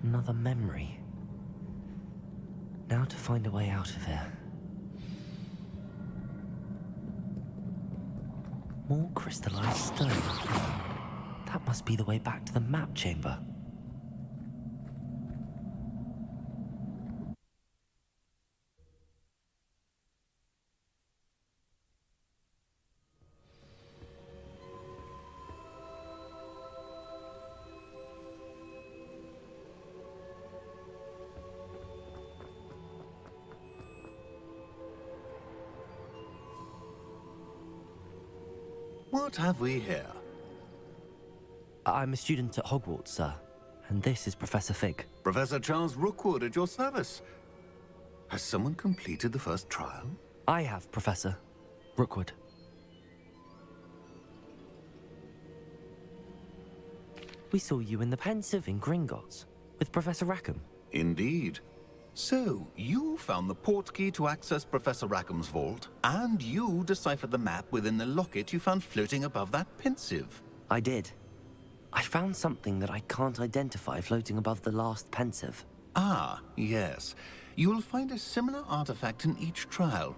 Another memory. Now to find a way out of here. More crystallized stone. That must be the way back to the map chamber. What have we here? I'm a student at Hogwarts, sir. And this is Professor Fig. Professor Charles Rookwood at your service. Has someone completed the first trial? I have, Professor. Rookwood. We saw you in the Pensive in Gringotts, with Professor Rackham. Indeed. So, you found the portkey to access Professor Rackham's vault, and you deciphered the map within the locket you found floating above that Pensive. I did. I found something that I can't identify floating above the last Pensive. Ah, yes. You will find a similar artifact in each trial.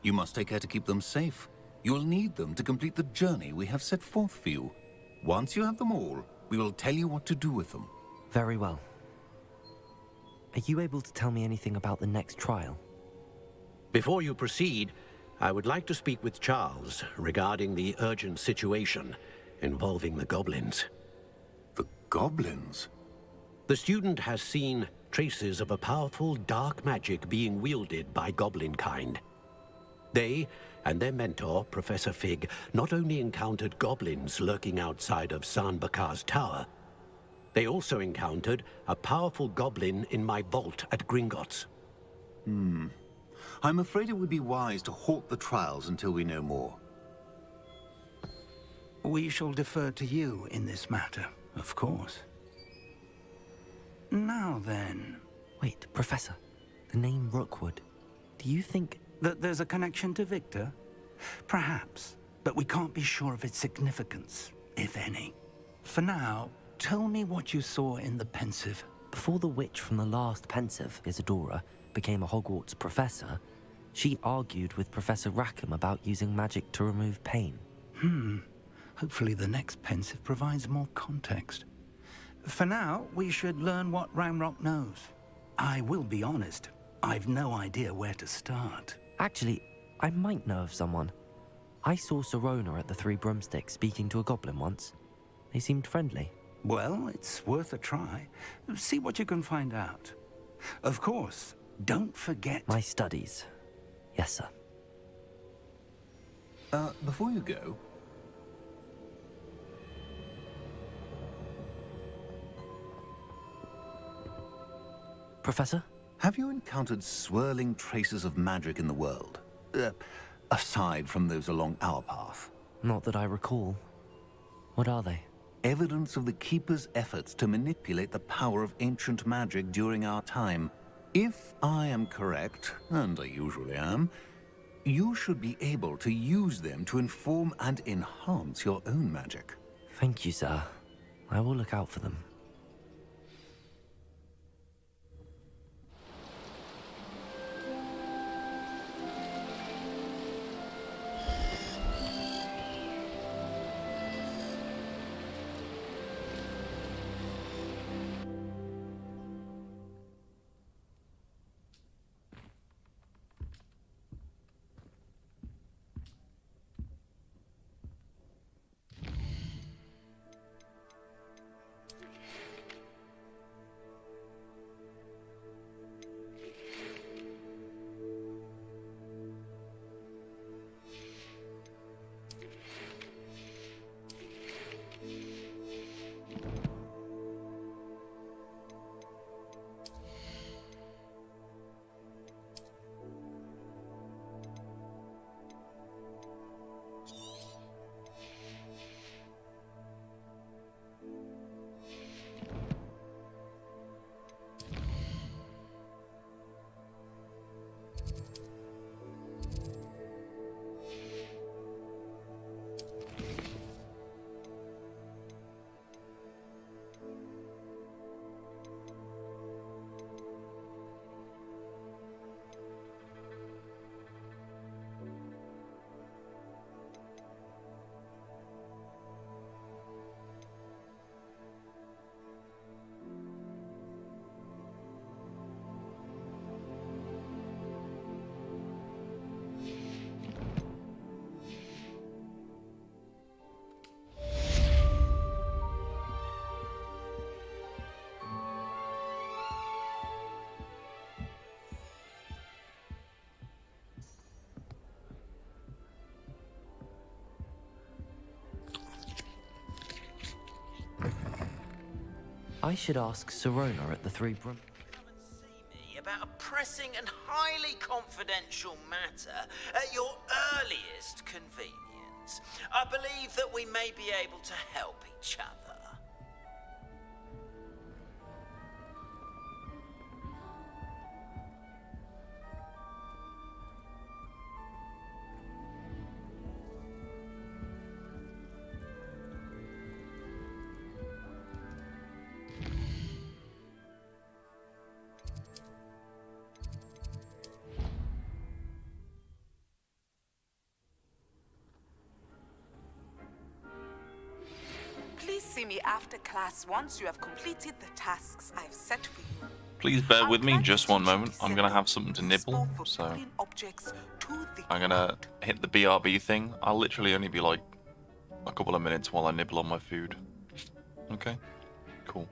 You must take care to keep them safe. You will need them to complete the journey we have set forth for you. Once you have them all, we will tell you what to do with them. Very well. Are you able to tell me anything about the next trial? Before you proceed, I would like to speak with Charles regarding the urgent situation involving the goblins. The goblins? The student has seen traces of a powerful dark magic being wielded by goblin kind. They and their mentor, Professor Fig, not only encountered goblins lurking outside of San Bakar's tower, they also encountered a powerful goblin in my vault at Gringotts. I'm afraid it would be wise to halt the trials until we know more. We shall defer to you in this matter, of course. Now then... Wait, Professor. The name Rookwood. Do you think... that there's a connection to Victor? Perhaps, but we can't be sure of its significance, if any. For now, tell me what you saw in the Pensive. Before the witch from the last Pensive, Isadora, became a Hogwarts professor, she argued with Professor Rackham about using magic to remove pain. Hopefully the next Pensive provides more context. For now, we should learn what Ramrock knows. I will be honest, I've no idea where to start. Actually, I might know of someone. I saw Sirona at the Three Broomsticks speaking to a goblin once. They seemed friendly. Well, it's worth a try. See what you can find out. Of course, don't forget... My studies. Yes, sir. Before you go... Professor? Have you encountered swirling traces of magic in the world? Aside from those along our path? Not that I recall. What are they? Evidence of the Keeper's efforts to manipulate the power of ancient magic during our time. If I am correct, and I usually am, you should be able to use them to inform and enhance your own magic. Thank you, sir. I will look out for them. I should ask Sirona at the Three Brum... Come and see me about a pressing and highly confidential matter at your earliest convenience. I believe that we may be able to help each other. Please see me after class once you have completed the tasks I've set for you. Please bear with me just one moment. I'm going to have something to nibble, so I'm going to hit the BRB thing. I'll literally only be like a couple of minutes while I nibble on my food. Okay, cool.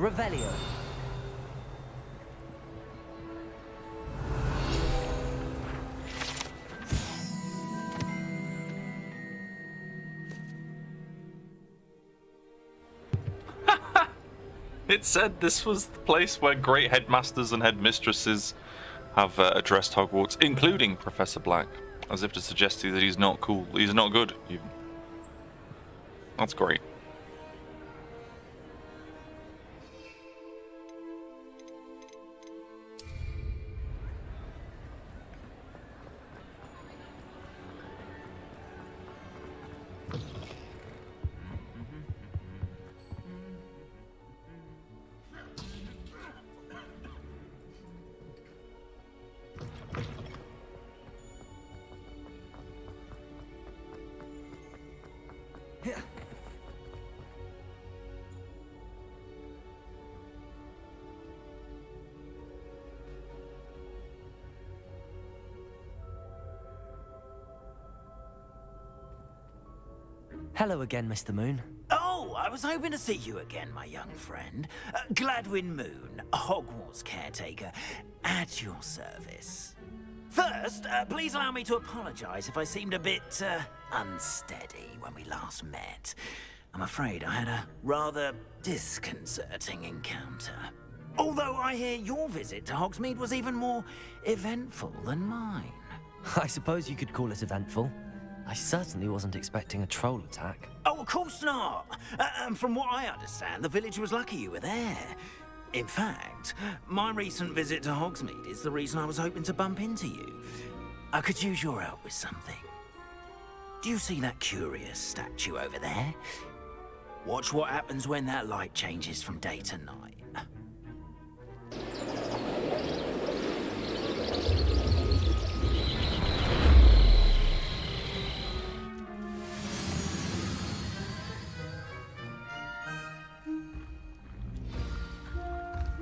Revelio. It said this was the place where great headmasters and headmistresses have addressed Hogwarts, including Professor Black, as if to suggest to you that he's not cool, he's not good, even. That's great. Hello again, Mr. Moon. Oh, I was hoping to see you again, my young friend. Gladwin Moon, Hogwarts caretaker, at your service. First, please allow me to apologize if I seemed a bit unsteady when we last met. I'm afraid I had a rather disconcerting encounter. Although I hear your visit to Hogsmeade was even more eventful than mine. I suppose you could call it eventful. I certainly wasn't expecting a troll attack. Oh, of course not. And from what I understand, the village was lucky you were there. In fact, my recent visit to Hogsmeade is the reason I was hoping to bump into you. I could use your help with something. Do you see that curious statue over there? Watch what happens when that light changes from day to night.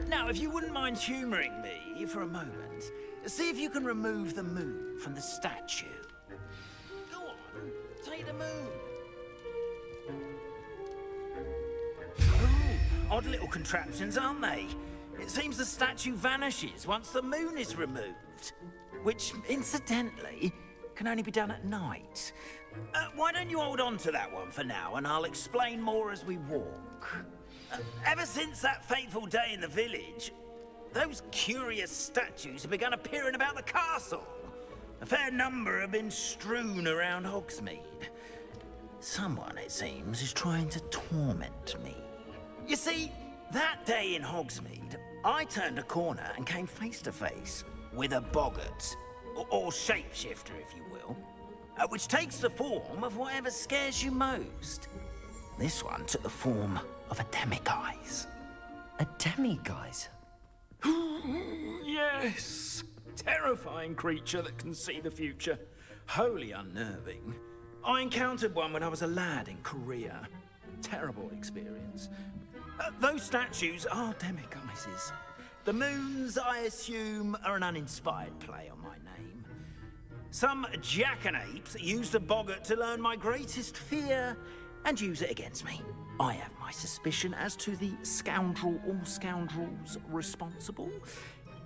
Now, if you wouldn't mind humoring me for a moment, see if you can remove the moon from the statue. Go on, take the moon. Oh, odd little contraptions, aren't they? It seems the statue vanishes once the moon is removed. Which, incidentally, can only be done at night. Why don't you hold on to that one for now, and I'll explain more as we walk. Ever since that fateful day in the village, those curious statues have begun appearing about the castle. A fair number have been strewn around Hogsmeade. Someone, it seems, is trying to torment me. You see, that day in Hogsmeade, I turned a corner and came face to face with a boggart, or shapeshifter, if you will, which takes the form of whatever scares you most. This one took the form of a demiguise. A demiguise? Yes. Terrifying creature that can see the future. Wholly unnerving. I encountered one when I was a lad in Korea. Terrible experience. Those statues are demiguises. The moons, I assume, are an uninspired play on my name. Some jackanapes used a boggart to learn my greatest fear and use it against me. I have my suspicion as to the scoundrel or scoundrels responsible.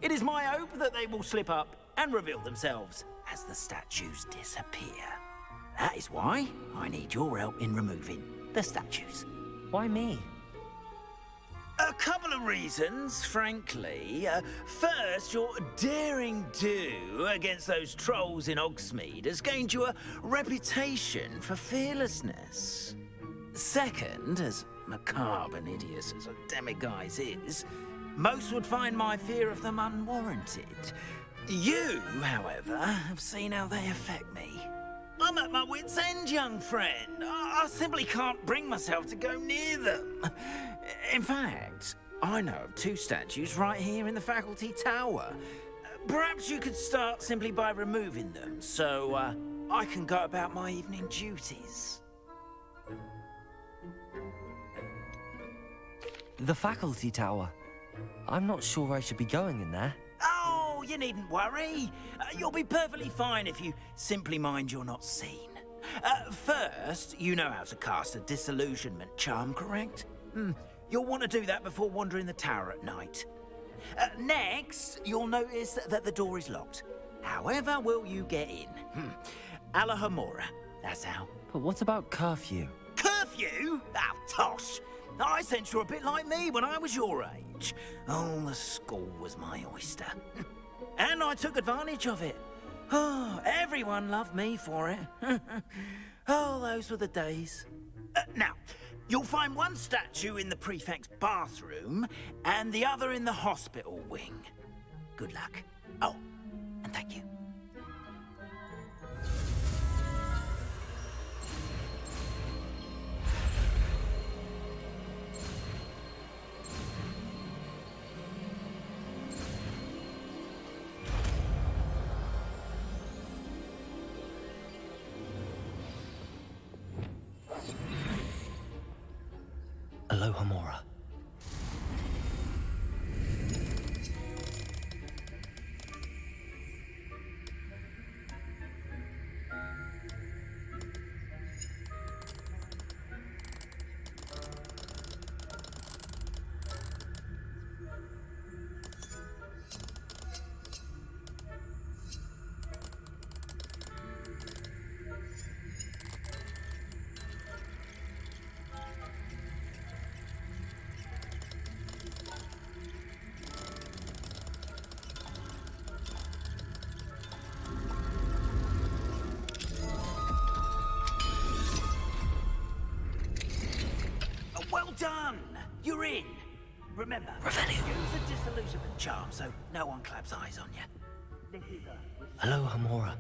It is my hope that they will slip up and reveal themselves as the statues disappear. That is why I need your help in removing the statues. Why me? A couple of reasons, frankly. First, your daring do against those trolls in Hogsmeade has gained you a reputation for fearlessness. Second, as macabre and hideous as a demiguise is, most would find my fear of them unwarranted. You, however, have seen how they affect me. I'm at my wit's end, young friend. I simply can't bring myself to go near them. In fact, I know of two statues right here in the faculty tower. Perhaps you could start simply by removing them, so I can go about my evening duties. The faculty tower. I'm not sure I should be going in there. Oh, you needn't worry. You'll be perfectly fine if you simply mind you're not seen. First, you know how to cast a disillusionment charm, correct? You'll want to do that before wandering the tower at night. Next, you'll notice that the door is locked. However will you get in? Alahomora, that's how. But what about curfew? Curfew? Oh, tosh. I sense you're a bit like me when I was your age. Oh, the school was my oyster. And I took advantage of it. Oh, everyone loved me for it. Oh, those were the days. Now, you'll find one statue in the prefect's bathroom and the other in the hospital wing. Good luck. Oh, and thank you. Alohomora. Well done! You're in! Remember, Revelio. use a disillusionment charm so no one claps eyes on you. Alohomora.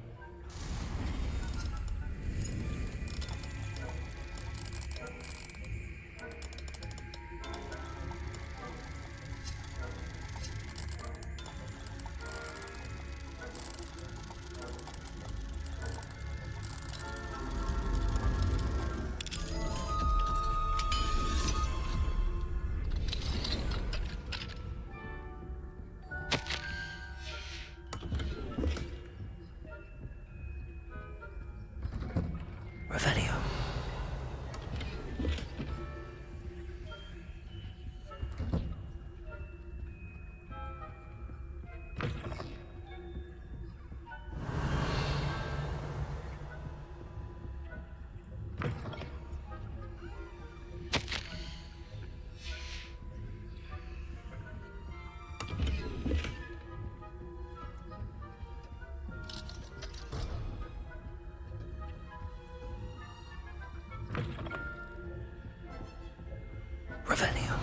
Revelio. Revelio.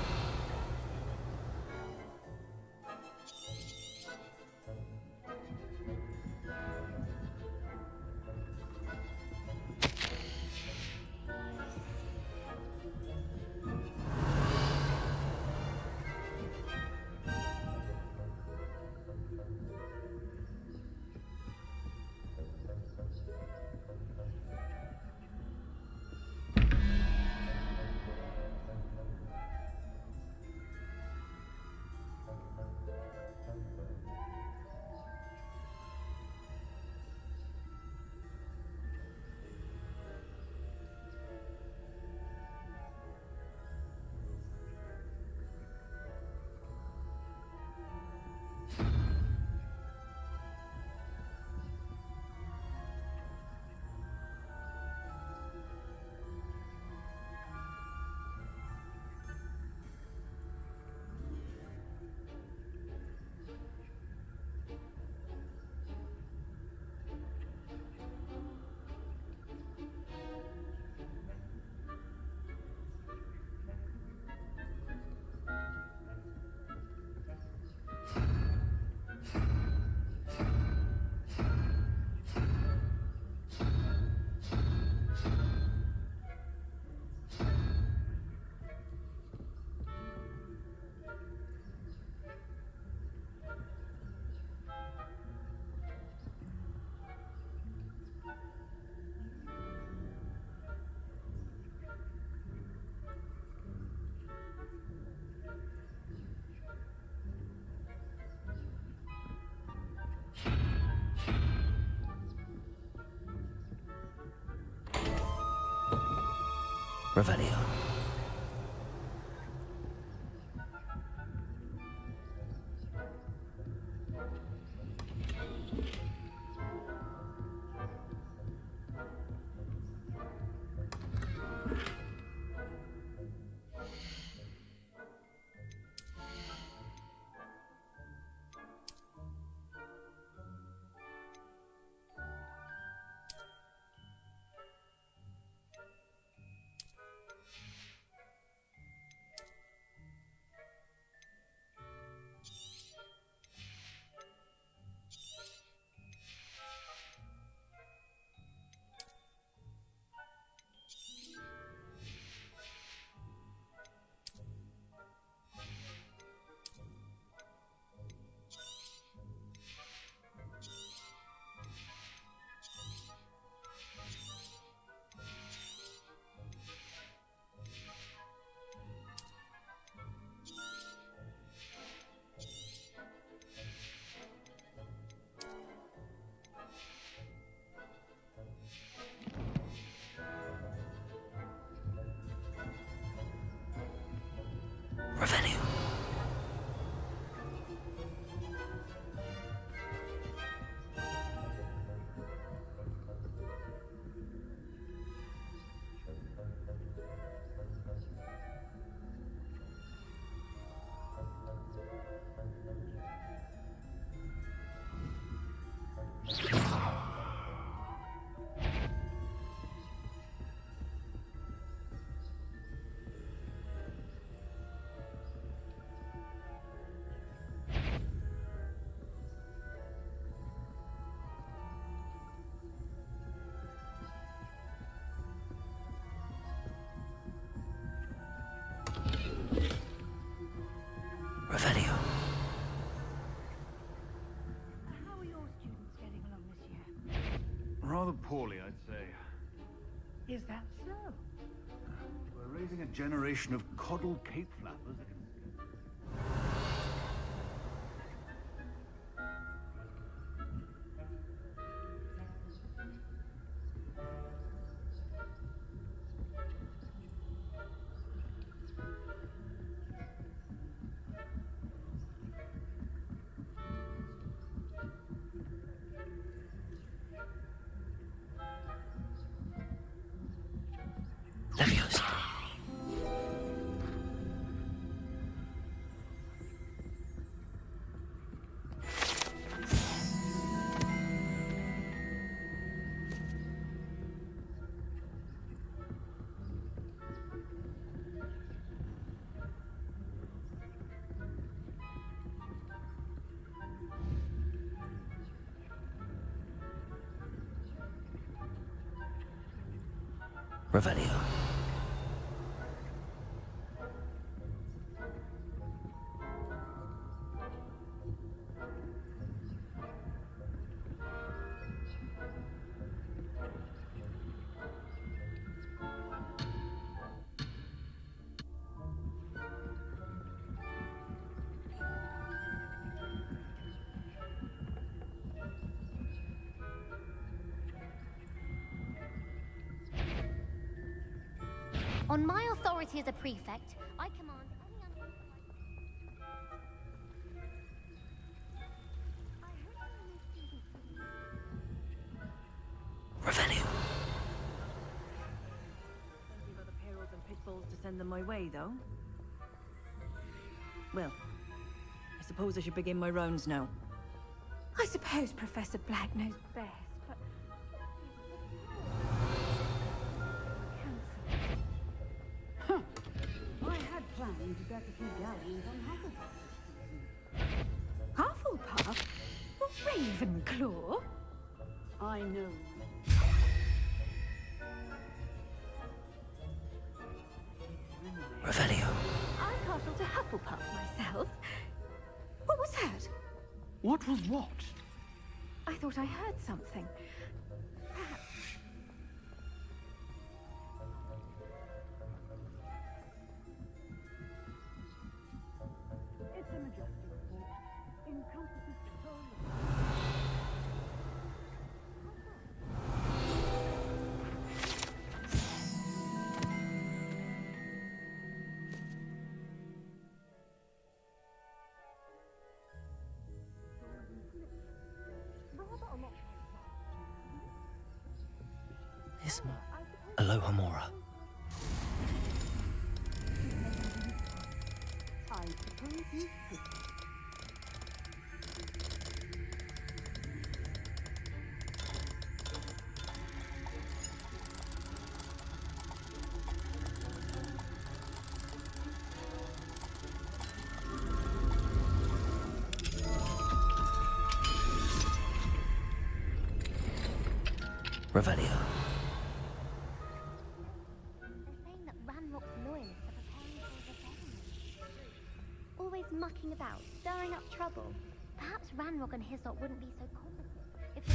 Revelio. Rather poorly, I'd say. Is that so? We're raising a generation of coddled cape flappers. Leviosa. Revelio. On my authority as a prefect, I command Revelio. Plenty of other perils and pitfalls to send them my way, though. Well, I suppose I should begin my rounds now. I suppose Professor Black knows best, but... I had planned to bet a few galleons on Hufflepuff? Ravenclaw? I know. Revelio. I'm partial to Hufflepuff myself. What was that? What was what? I thought I heard something. Perhaps... It's a majestic fort. Encompasses the whole Isma. Alohomora. I suppose you could. Revelio. They're saying that Ranrock's loyalists are preparing for rebellion. Always mucking about, stirring up trouble. Perhaps Ranrock and his lot wouldn't be so competent if the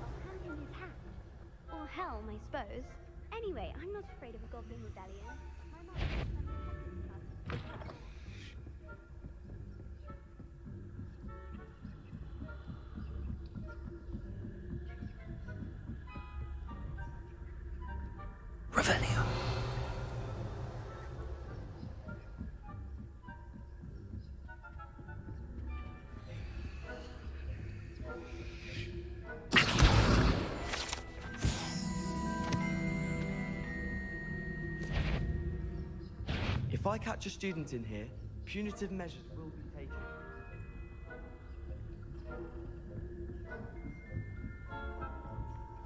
I'll hand him his hat. Or helm, I suppose. Anyway, I'm not afraid of a goblin rebellion. Revelio. If I catch a student in here, punitive measures will be taken.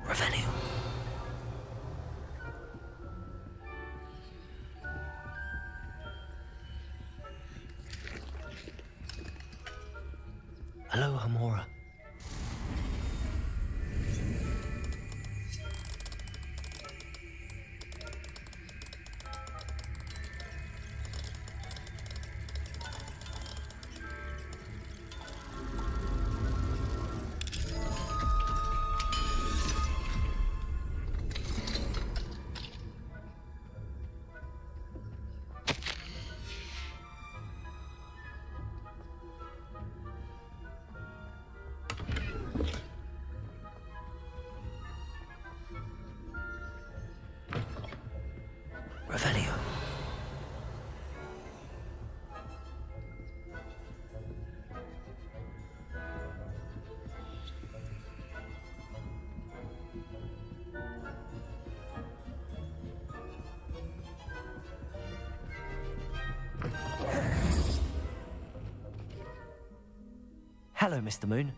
Revelio. Alohomora. Hello, Mr. Moon.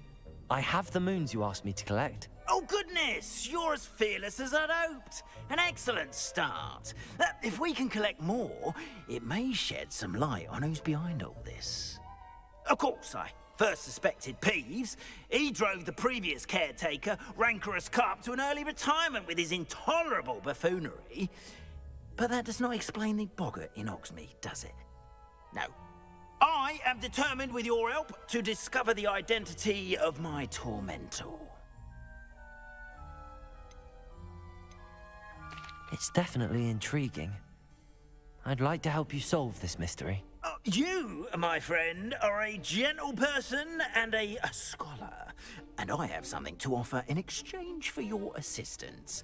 I have the moons you asked me to collect. Oh, goodness! You're as fearless as I'd hoped. An excellent start. If we can collect more, it may shed some light on who's behind all this. Of course, I first suspected Peeves. He drove the previous caretaker, Rancorous Carp, to an early retirement with his intolerable buffoonery. But that does not explain the boggart in Hogsmeade, does it? No. I am determined, with your help, to discover the identity of my tormentor. It's definitely intriguing. I'd like to help you solve this mystery. You, my friend, are a gentle person and a scholar, and I have something to offer in exchange for your assistance.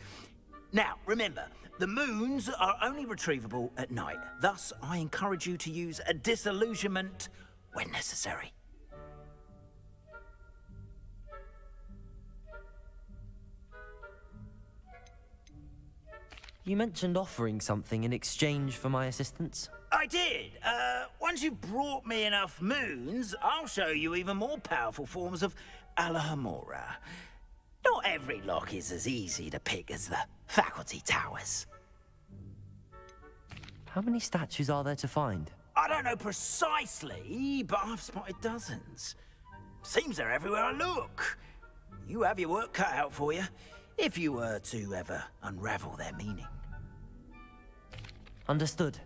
Now, remember, the moons are only retrievable at night. Thus, I encourage you to use a disillusionment when necessary. You mentioned offering something in exchange for my assistance. I did. Once you've brought me enough moons, I'll show you even more powerful forms of Alahamora. Not every lock is as easy to pick as the faculty towers. How many statues are there to find? I don't know precisely, but I've spotted dozens. Seems they're everywhere I look. You have your work cut out for you, if you were to ever unravel their meaning. Understood.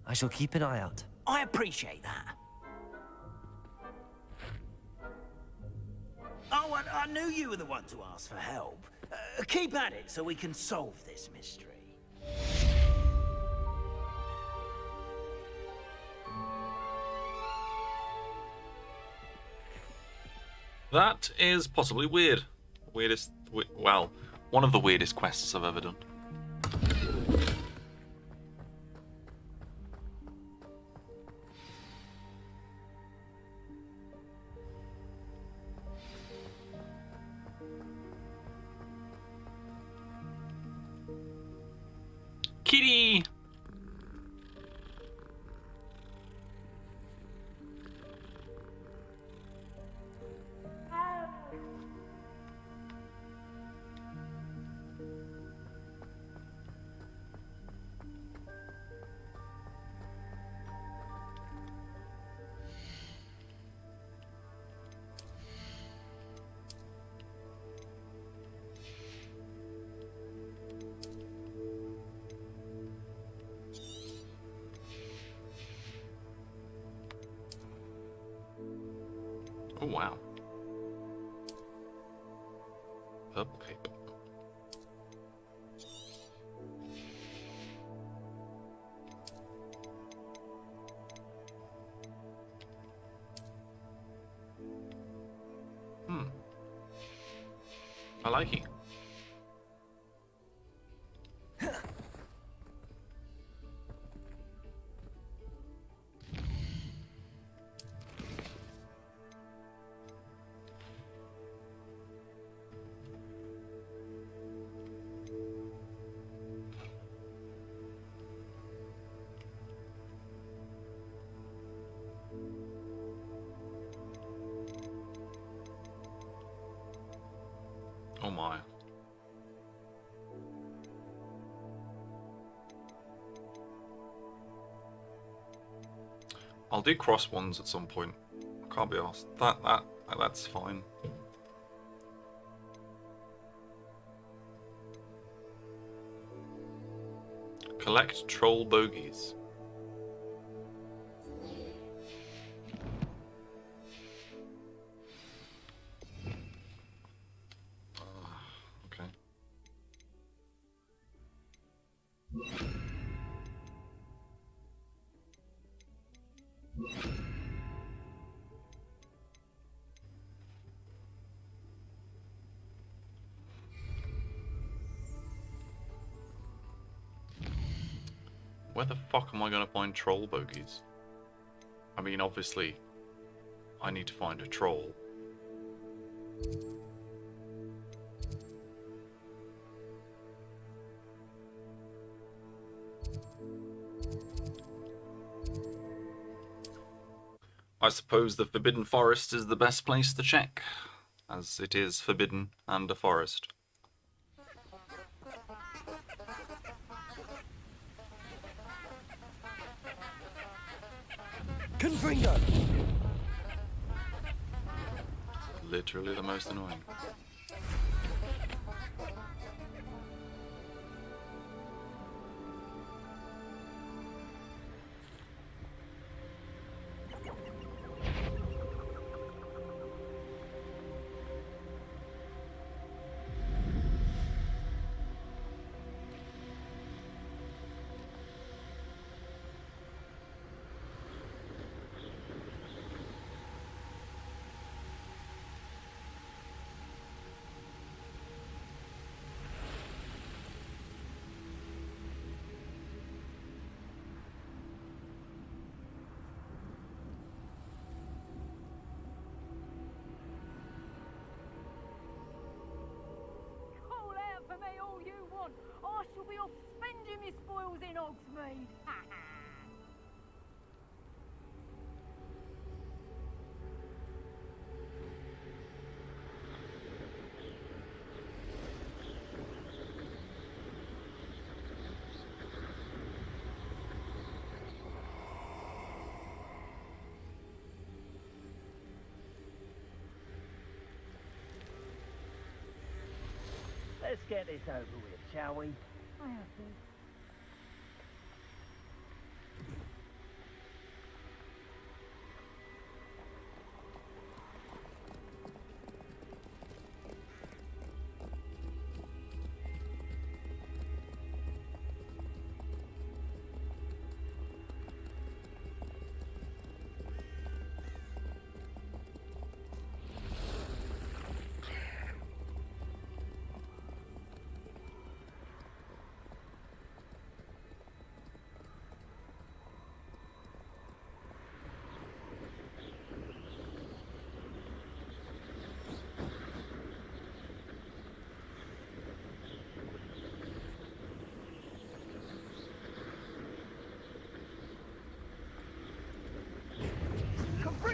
I shall keep an eye out. I appreciate that. Oh, I knew you were the one to ask for help. Keep at it so we can solve this mystery. That is possibly weird. Well, one of the weirdest quests I've ever done. Kitty! Oh, wow. Purple cape. I like it. Oh my. I'll do cross ones at some point. I can't be asked. That's fine. Collect troll bogies. Okay. Where the fuck am I going to find troll bogies? I mean, obviously, I need to find a troll. I suppose the Forbidden Forest is the best place to check, as it is forbidden and a forest. Confringo! Literally the most annoying. Call out for me all you want. I shall be off spending my spoils in Hogsmeade. Let's get this over with, shall we? I have to.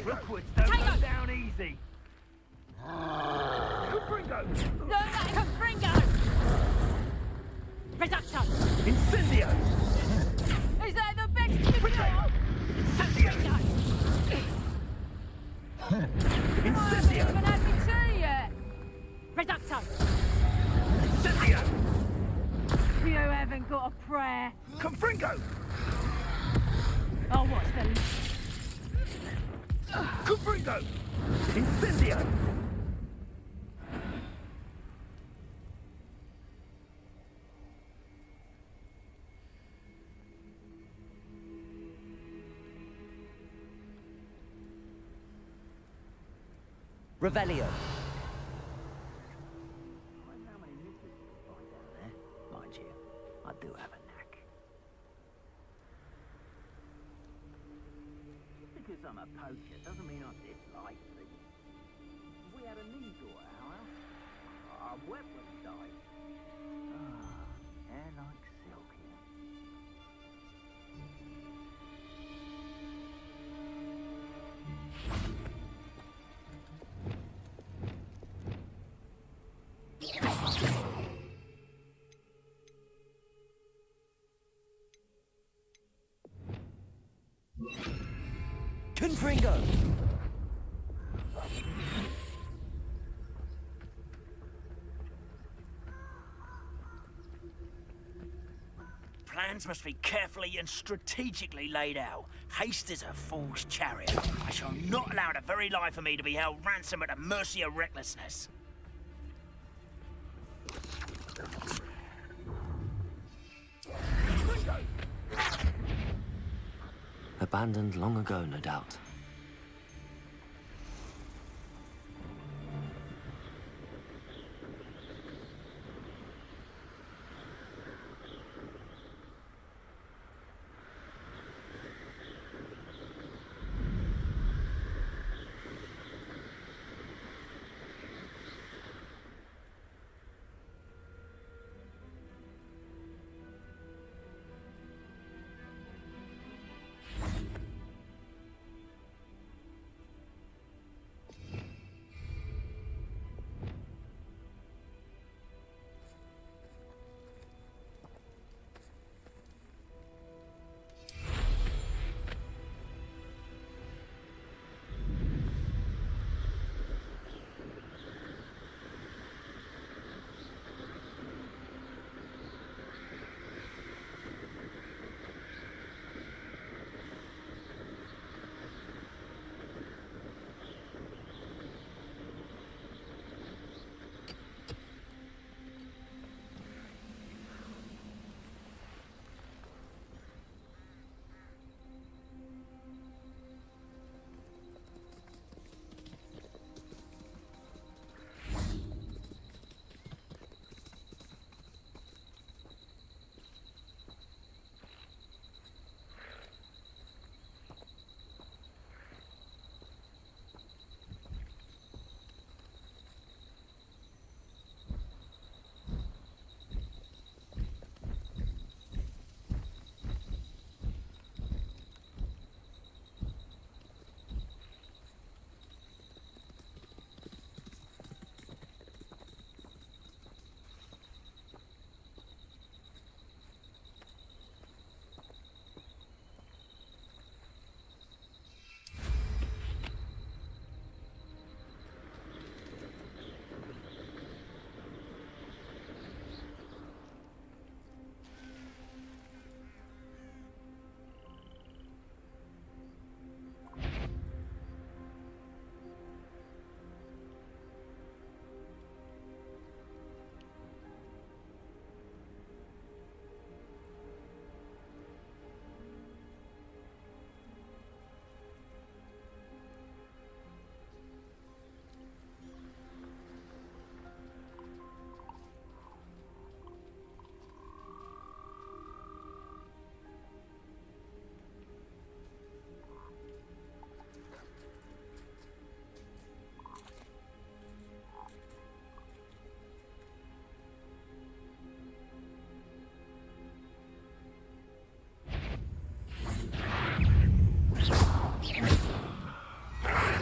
Rookwards don't go down easy. Confringo! No, that Confringo! Reducto! Incendio! Is that the best you got? Incendio! I haven't even had my tea yet. Reducto! Incendio! You haven't got a prayer. Confringo! Oh, what's the... Confringo! Incendio! Revelio. How many litters you can find down there? Mind you, I do have a knack. Just because I'm a poacher doesn't mean I dislike things. If we had a new daughter, however, our wet would die. Hair like silk here. Confringo! Plans must be carefully and strategically laid out. Haste is a fool's chariot. I shall not allow the very life of me to be held ransom at the mercy of recklessness. Abandoned long ago, no doubt.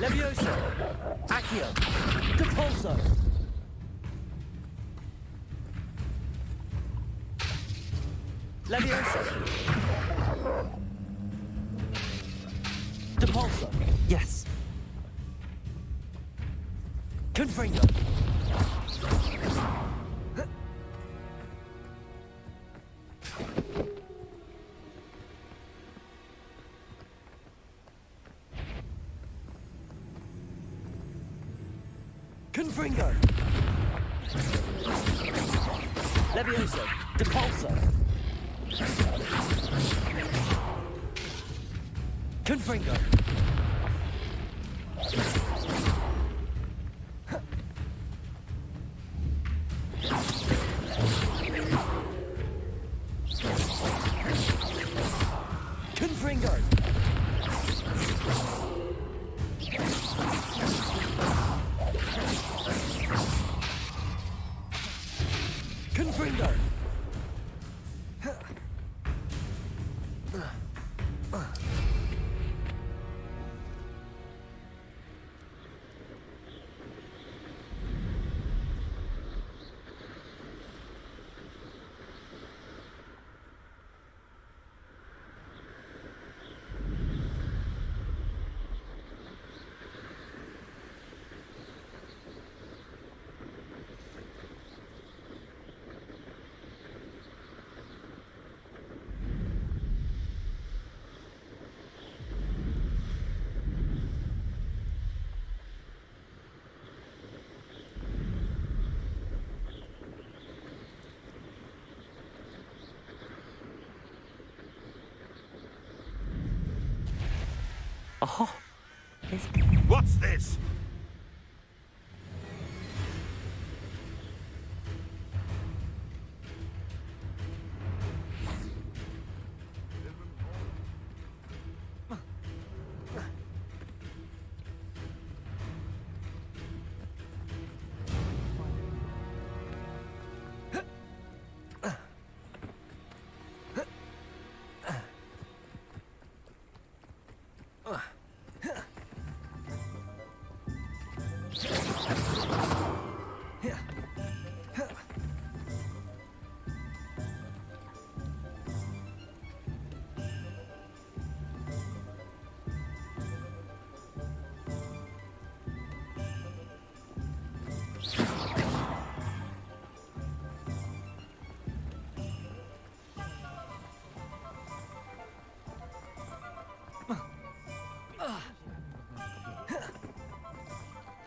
Levioso! Accio! Depulso! Levioso! Depulso! Yes. Confringo! Confringo! Levioso! Depulso! Confringo! Confringo! Confringo! Oh, What's this?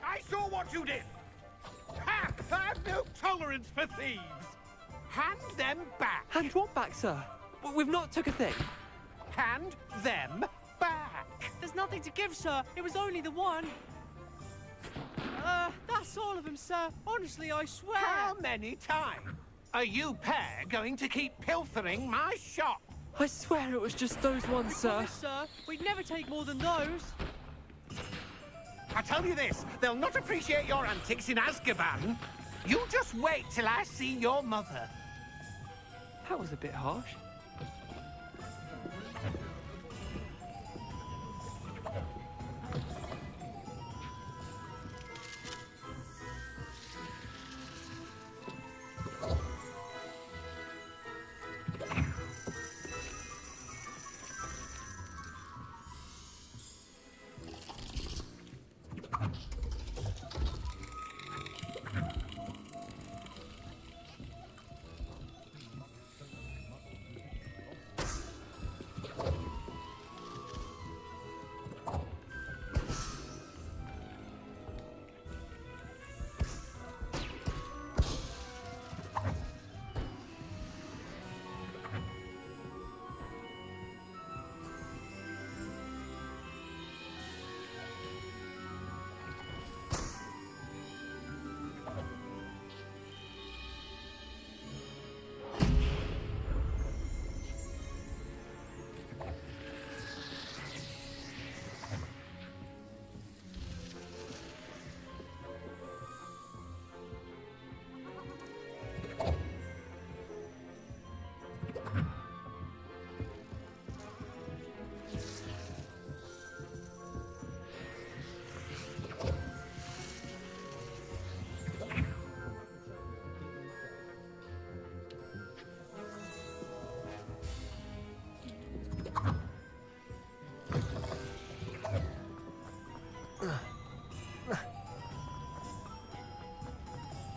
I saw what you did! Ha! I've no tolerance for thieves! Hand them back! Hand what back, sir? We've not took a thing. Hand them back! There's nothing to give, sir. It was only the one. That's all of them, sir. Honestly, I swear. How many times are you pair going to keep pilfering my shop? I swear it was just those ones, sir. Promise, sir. We'd never take more than those. I tell you this, they'll not appreciate your antics in Azkaban. You just wait till I see your mother. That was a bit harsh.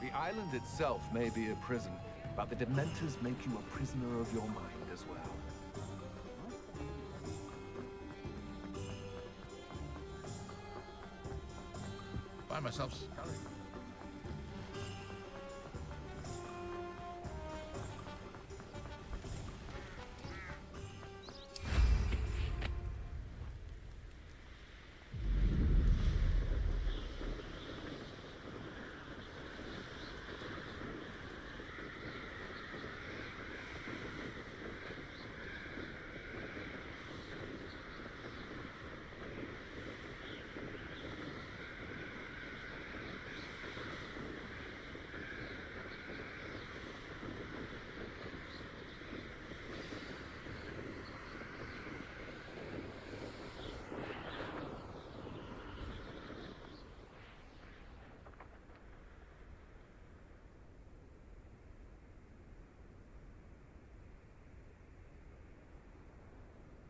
The island itself may be a prison, but the Dementors make you a prisoner of your mind as well. Find myself scurrying.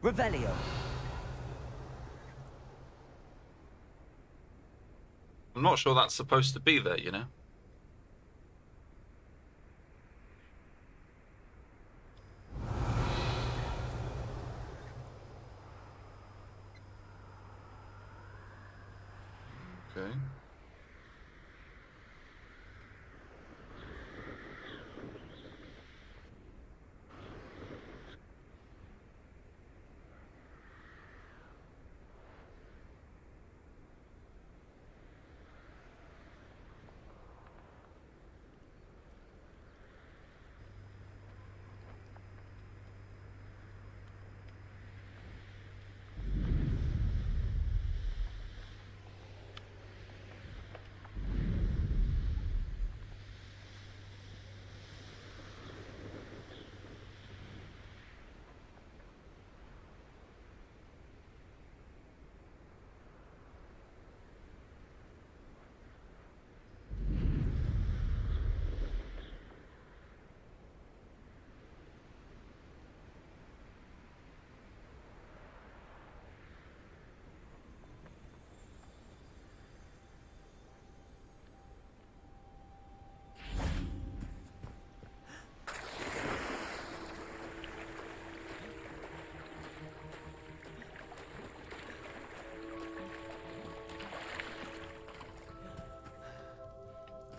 Revelio. I'm not sure that's supposed to be there, you know? Okay.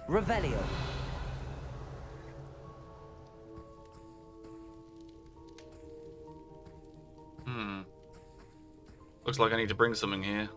Revelio. Looks like I need to bring something here.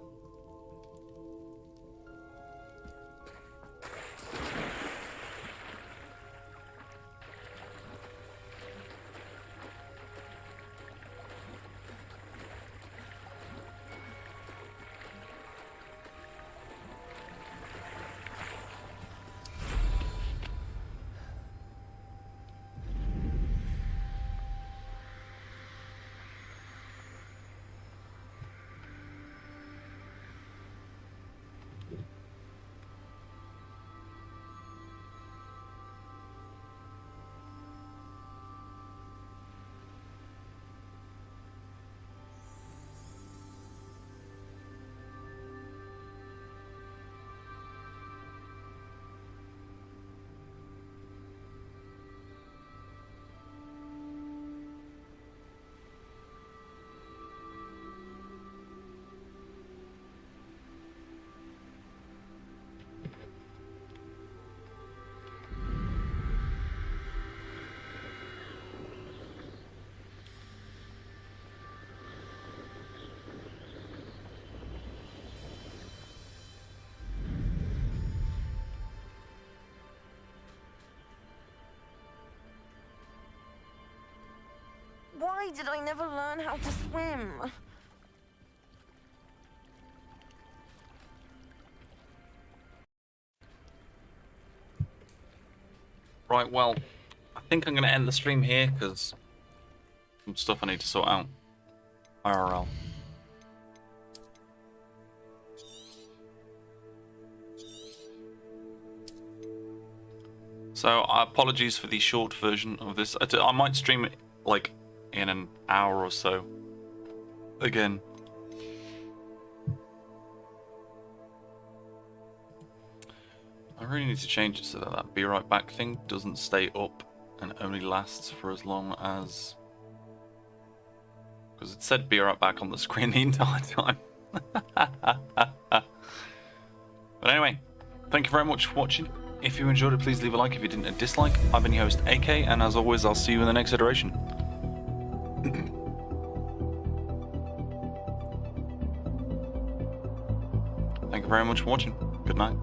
Why did I never learn how to swim? Right, well, I think I'm going to end the stream here because some stuff I need to sort out. IRL. So, apologies for the short version of this. I might stream it, like, in an hour or so. Again. I really need to change it so that that be right back thing doesn't stay up and only lasts for as long as... Because it said be right back on the screen the entire time. But anyway, thank you very much for watching. If you enjoyed it, please leave a like. If you didn't, a dislike. I've been your host, AK, and as always, I'll see you in the next iteration. Thank you very much for watching. Good night.